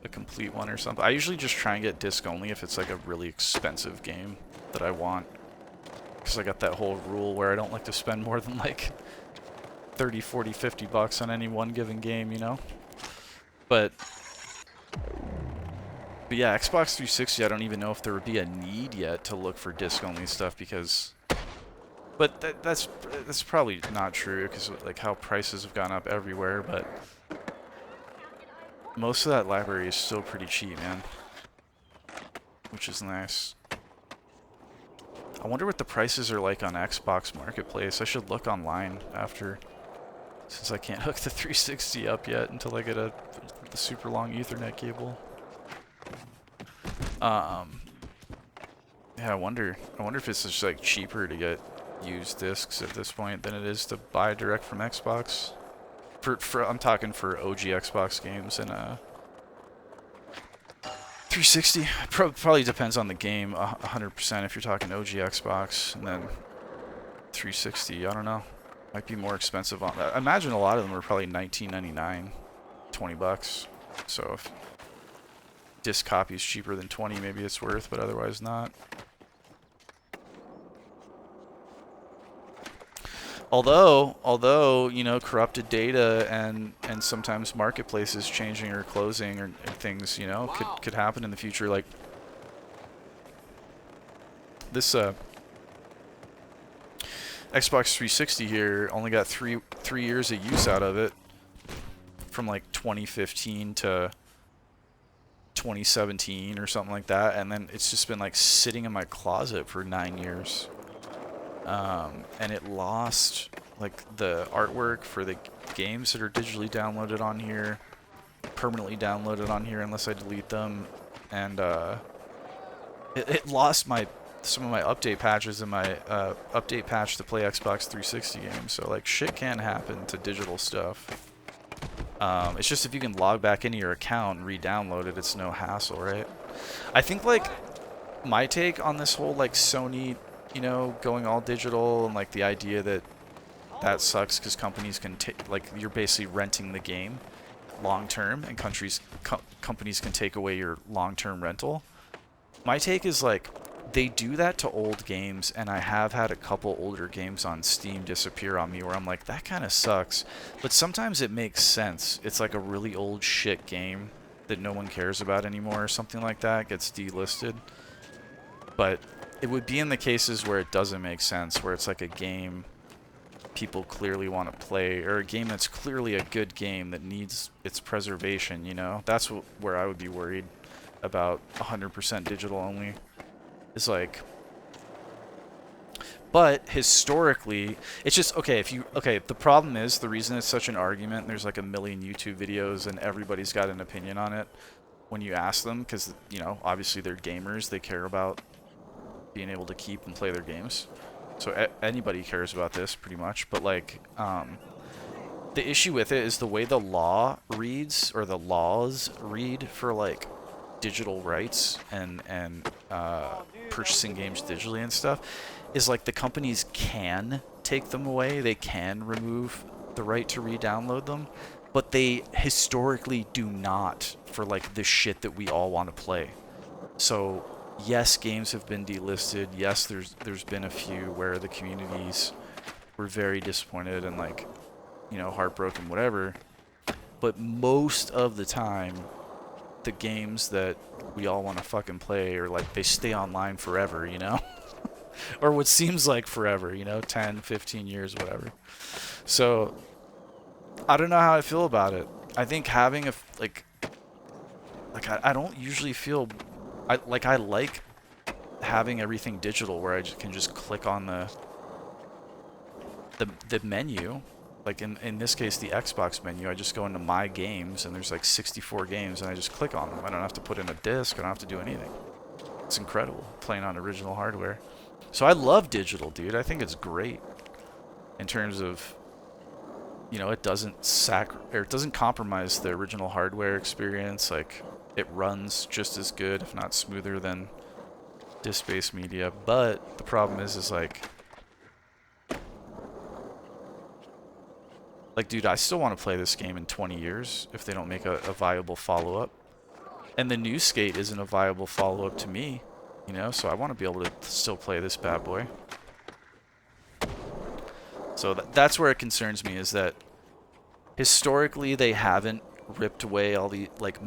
a complete one or something. I usually just try and get disc only if it's like a really expensive game that I want, because I got that whole rule where I don't like to spend more than like 30, 40, 50 bucks on any one given game, you know? But yeah, Xbox 360, I don't even know if there would be a need yet to look for disc-only stuff because... But that's probably not true because, like, how prices have gone up everywhere, but... Most of that library is still pretty cheap, man. Which is nice. I wonder what the prices are like on Xbox Marketplace. I should look online after... Since I can't hook the 360 up yet until I get the super long Ethernet cable. Yeah, I wonder if it's just like cheaper to get used discs at this point than it is to buy direct from Xbox. I'm talking for OG Xbox games and 360. Probably depends on the game. 100% if you're talking OG Xbox, and then 360. I don't know. Might be more expensive on that. I imagine a lot of them are probably $19.99, 20 bucks. So if disc copy is cheaper than 20, maybe it's worth, but otherwise not. Although you know, corrupted data and sometimes marketplaces changing or closing or things, you know, could happen in the future. Like this Xbox 360 here only got three years of use out of it, from like 2015 to 2017 or something like that, and then it's just been like sitting in my closet for 9 years. And it lost like the artwork for the games that are digitally downloaded on here, permanently downloaded on here unless I delete them, and it lost some of my update patches in my update patch to play Xbox 360 games. So like shit can happen to digital stuff. It's just if you can log back into your account and re-download it, it's no hassle, right? I think like my take on this whole like Sony, you know, going all digital and like the idea that sucks because companies can take, like, you're basically renting the game long term, and companies can take away your long-term rental. My take is like they do that to old games, and I have had a couple older games on Steam disappear on me where I'm like, that kind of sucks. But sometimes it makes sense. It's like a really old shit game that no one cares about anymore or something like that gets delisted. But it would be in the cases where it doesn't make sense, where it's like a game people clearly want to play, or a game that's clearly a good game that needs its preservation, you know? That's where I would be worried about 100% digital only. Is like, but historically, it's just, okay, the problem is, the reason it's such an argument, and there's like a million YouTube videos and everybody's got an opinion on it when you ask them, because, you know, obviously they're gamers, they care about being able to keep and play their games. So anybody cares about this pretty much, but like, the issue with it is the way the law reads, or the laws read for like digital rights and purchasing games digitally and stuff, is like the companies can take them away, they can remove the right to re-download them, but they historically do not for like the shit that we all want to play. So yes, games have been delisted. Yes, there's been a few where the communities were very disappointed and like, you know, heartbroken, whatever. But most of the time, the games that we all want to fucking play are like, they stay online forever, you know? Or what seems like forever, you know, 10, 15 years, whatever. So I don't know how I feel about it. I think having I don't usually feel, I like having everything digital where I can just click on the menu. Like in this case, the Xbox menu, I just go into my games, and there's like 64 games, and I just click on them. I don't have to put in a disc. I don't have to do anything. It's incredible playing on original hardware. So I love digital, dude. I think it's great in terms of, you know, it doesn't compromise the original hardware experience. Like, it runs just as good, if not smoother, than disc-based media. But the problem is like, dude, I still want to play this game in 20 years if they don't make a viable follow-up. And the new Skate isn't a viable follow-up to me, you know? So I want to be able to still play this bad boy. So that's where it concerns me, is that historically they haven't ripped away all the, like,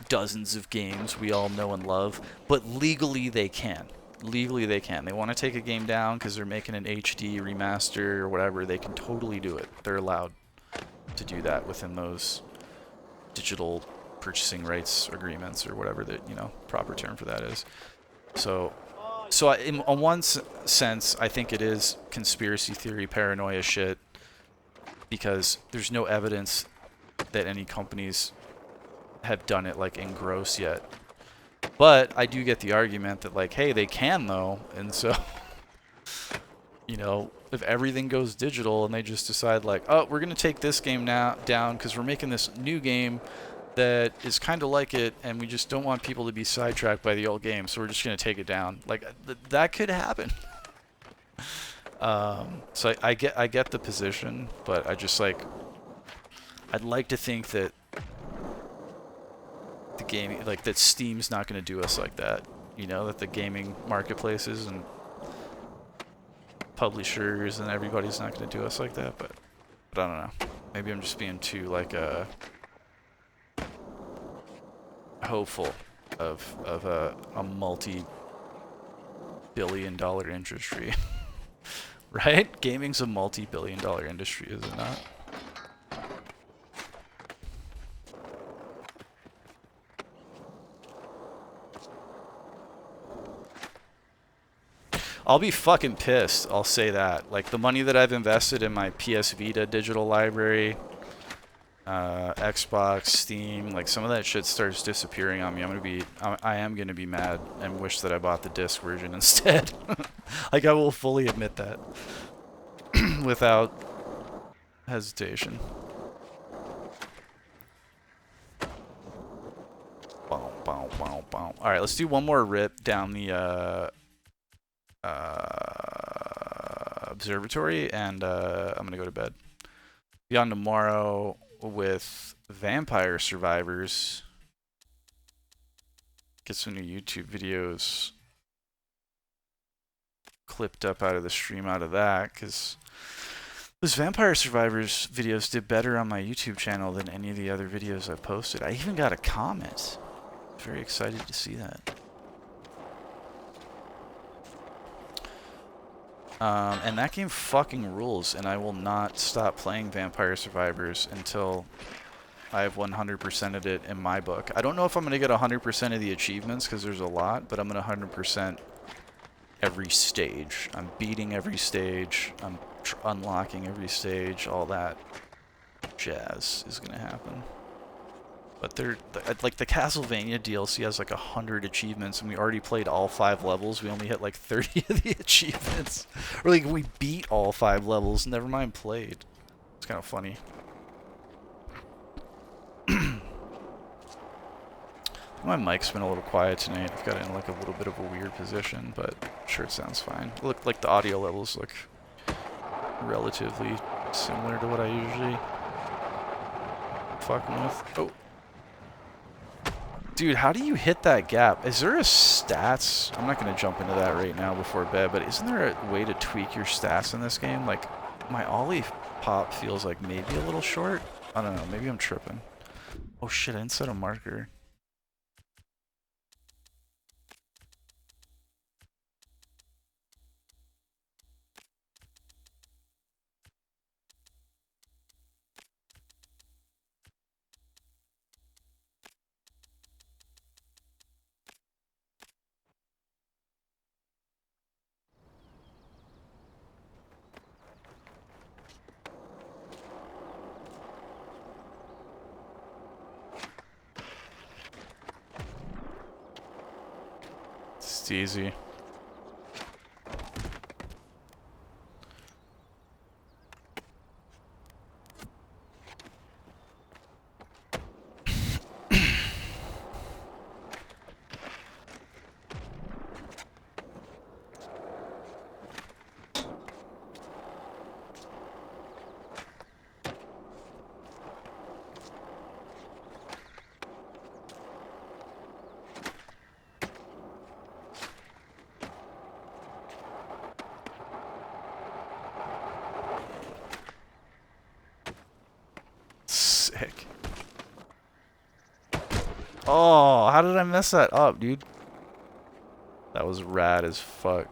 dozens of games we all know and love, but legally they can. Legally they can. They want to take a game down because they're making an HD remaster or whatever. They can totally do it. They're allowed to do that within those digital purchasing rights agreements, or whatever the, you know, proper term for that is. So in one sense, I think it is conspiracy theory, paranoia shit, because there's no evidence that any companies have done it like in gross yet. But I do get the argument that, like, hey, they can though, and so you know, if everything goes digital and they just decide like, oh, we're gonna take this game now down because we're making this new game that is kind of like it, and we just don't want people to be sidetracked by the old game, so we're just gonna take it down. Like, that could happen. So I get the position, but I just like, I'd like to think that the gaming, like, that Steam's not gonna do us like that. You know, that the gaming marketplaces and publishers and everybody's not going to do us like that, but I don't know. Maybe I'm just being too, like, hopeful of a multi-billion-dollar industry Right? Gaming's a multi-billion-dollar industry, is it not? I'll be fucking pissed, I'll say that. Like, the money that I've invested in my PS Vita digital library, Xbox, Steam, like, some of that shit starts disappearing on me. I am gonna be mad and wish that I bought the disc version instead. Like, I will fully admit that. Without hesitation. Bow, bow, bow, bow. Alright, let's do one more rip down the, observatory, and I'm gonna go to bed. Be on tomorrow with Vampire Survivors. Get some new YouTube videos clipped up out of the stream out of that, because those Vampire Survivors videos did better on my YouTube channel than any of the other videos I've posted. I even got a comment. Very excited to see that. And that game fucking rules, and I will not stop playing Vampire Survivors until I have 100%ed it in my book. I don't know if I'm going to get 100% of the achievements, because there's a lot, but I'm going to 100% every stage. I'm beating every stage, I'm unlocking every stage, all that jazz is going to happen. But like the Castlevania DLC has like 100 achievements, and we already played all 5 levels. We only hit like 30 of the achievements. Or like we beat all 5 levels, never mind played. It's kind of funny. My mic's been a little quiet tonight. I've got it in like a little bit of a weird position, but I'm sure it sounds fine. Look, like the audio levels look relatively similar to what I usually fucking with. Oh. Dude, how do you hit that gap? Is there a stats? I'm not going to jump into that right now before bed, but isn't there a way to tweak your stats in this game? Like, my ollie pop feels like maybe a little short. I don't know. Maybe I'm tripping. Oh shit, I didn't set a marker. It's easy. Sick. Oh, how did I mess that up, dude? That was rad as fuck.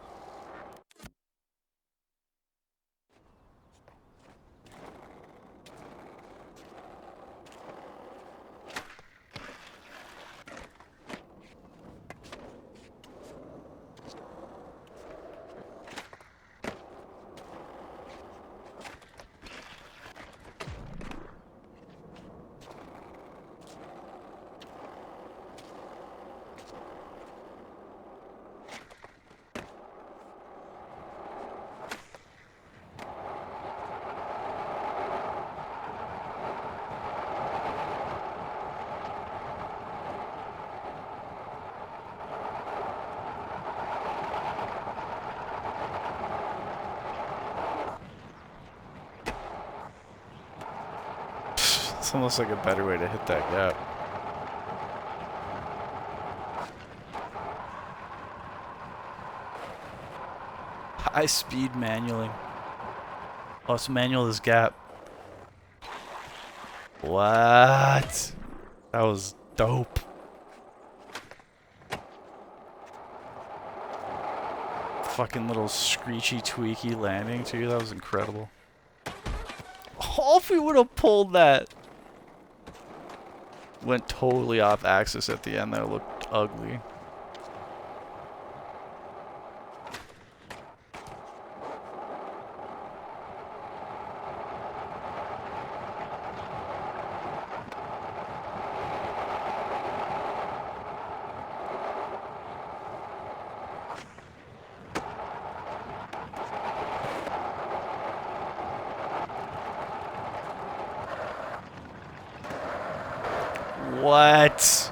It's almost like a better way to hit that gap. High speed manualing. Oh, it's manual this gap. What? That was dope. fucking little screechy tweaky landing too. That was incredible. Oh, if we would have pulled that. Went totally off axis at the end. That looked ugly. What?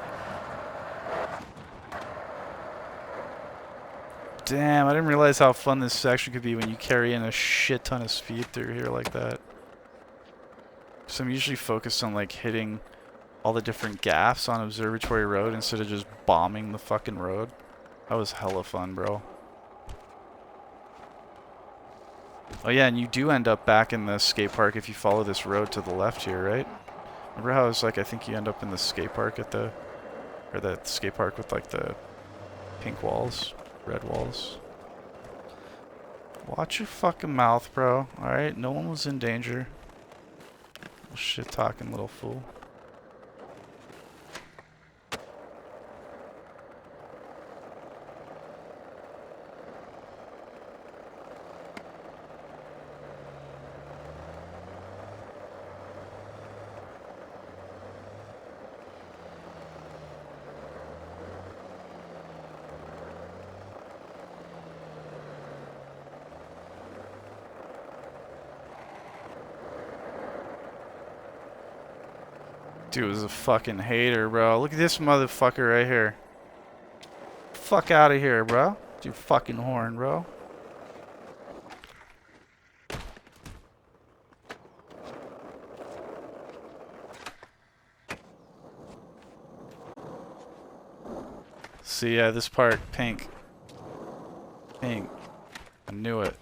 Damn, I didn't realize how fun this section could be when you carry in a shit ton of speed through here like that. So I'm usually focused on like hitting all the different gaps on Observatory Road instead of just bombing the fucking road. That was hella fun, bro. Oh yeah, and you do end up back in the skate park if you follow this road to the left here, right? Remember how it's like, I think you end up in the skate park at the, or that skate park with like the pink walls, red walls. Watch your fucking mouth, bro. Alright, no one was in danger. Shit talking little fool. Dude was a fucking hater, bro. Look at this motherfucker right here. Fuck out of here, bro. With your fucking horn, bro. See, yeah, this part, pink. Pink. I knew it.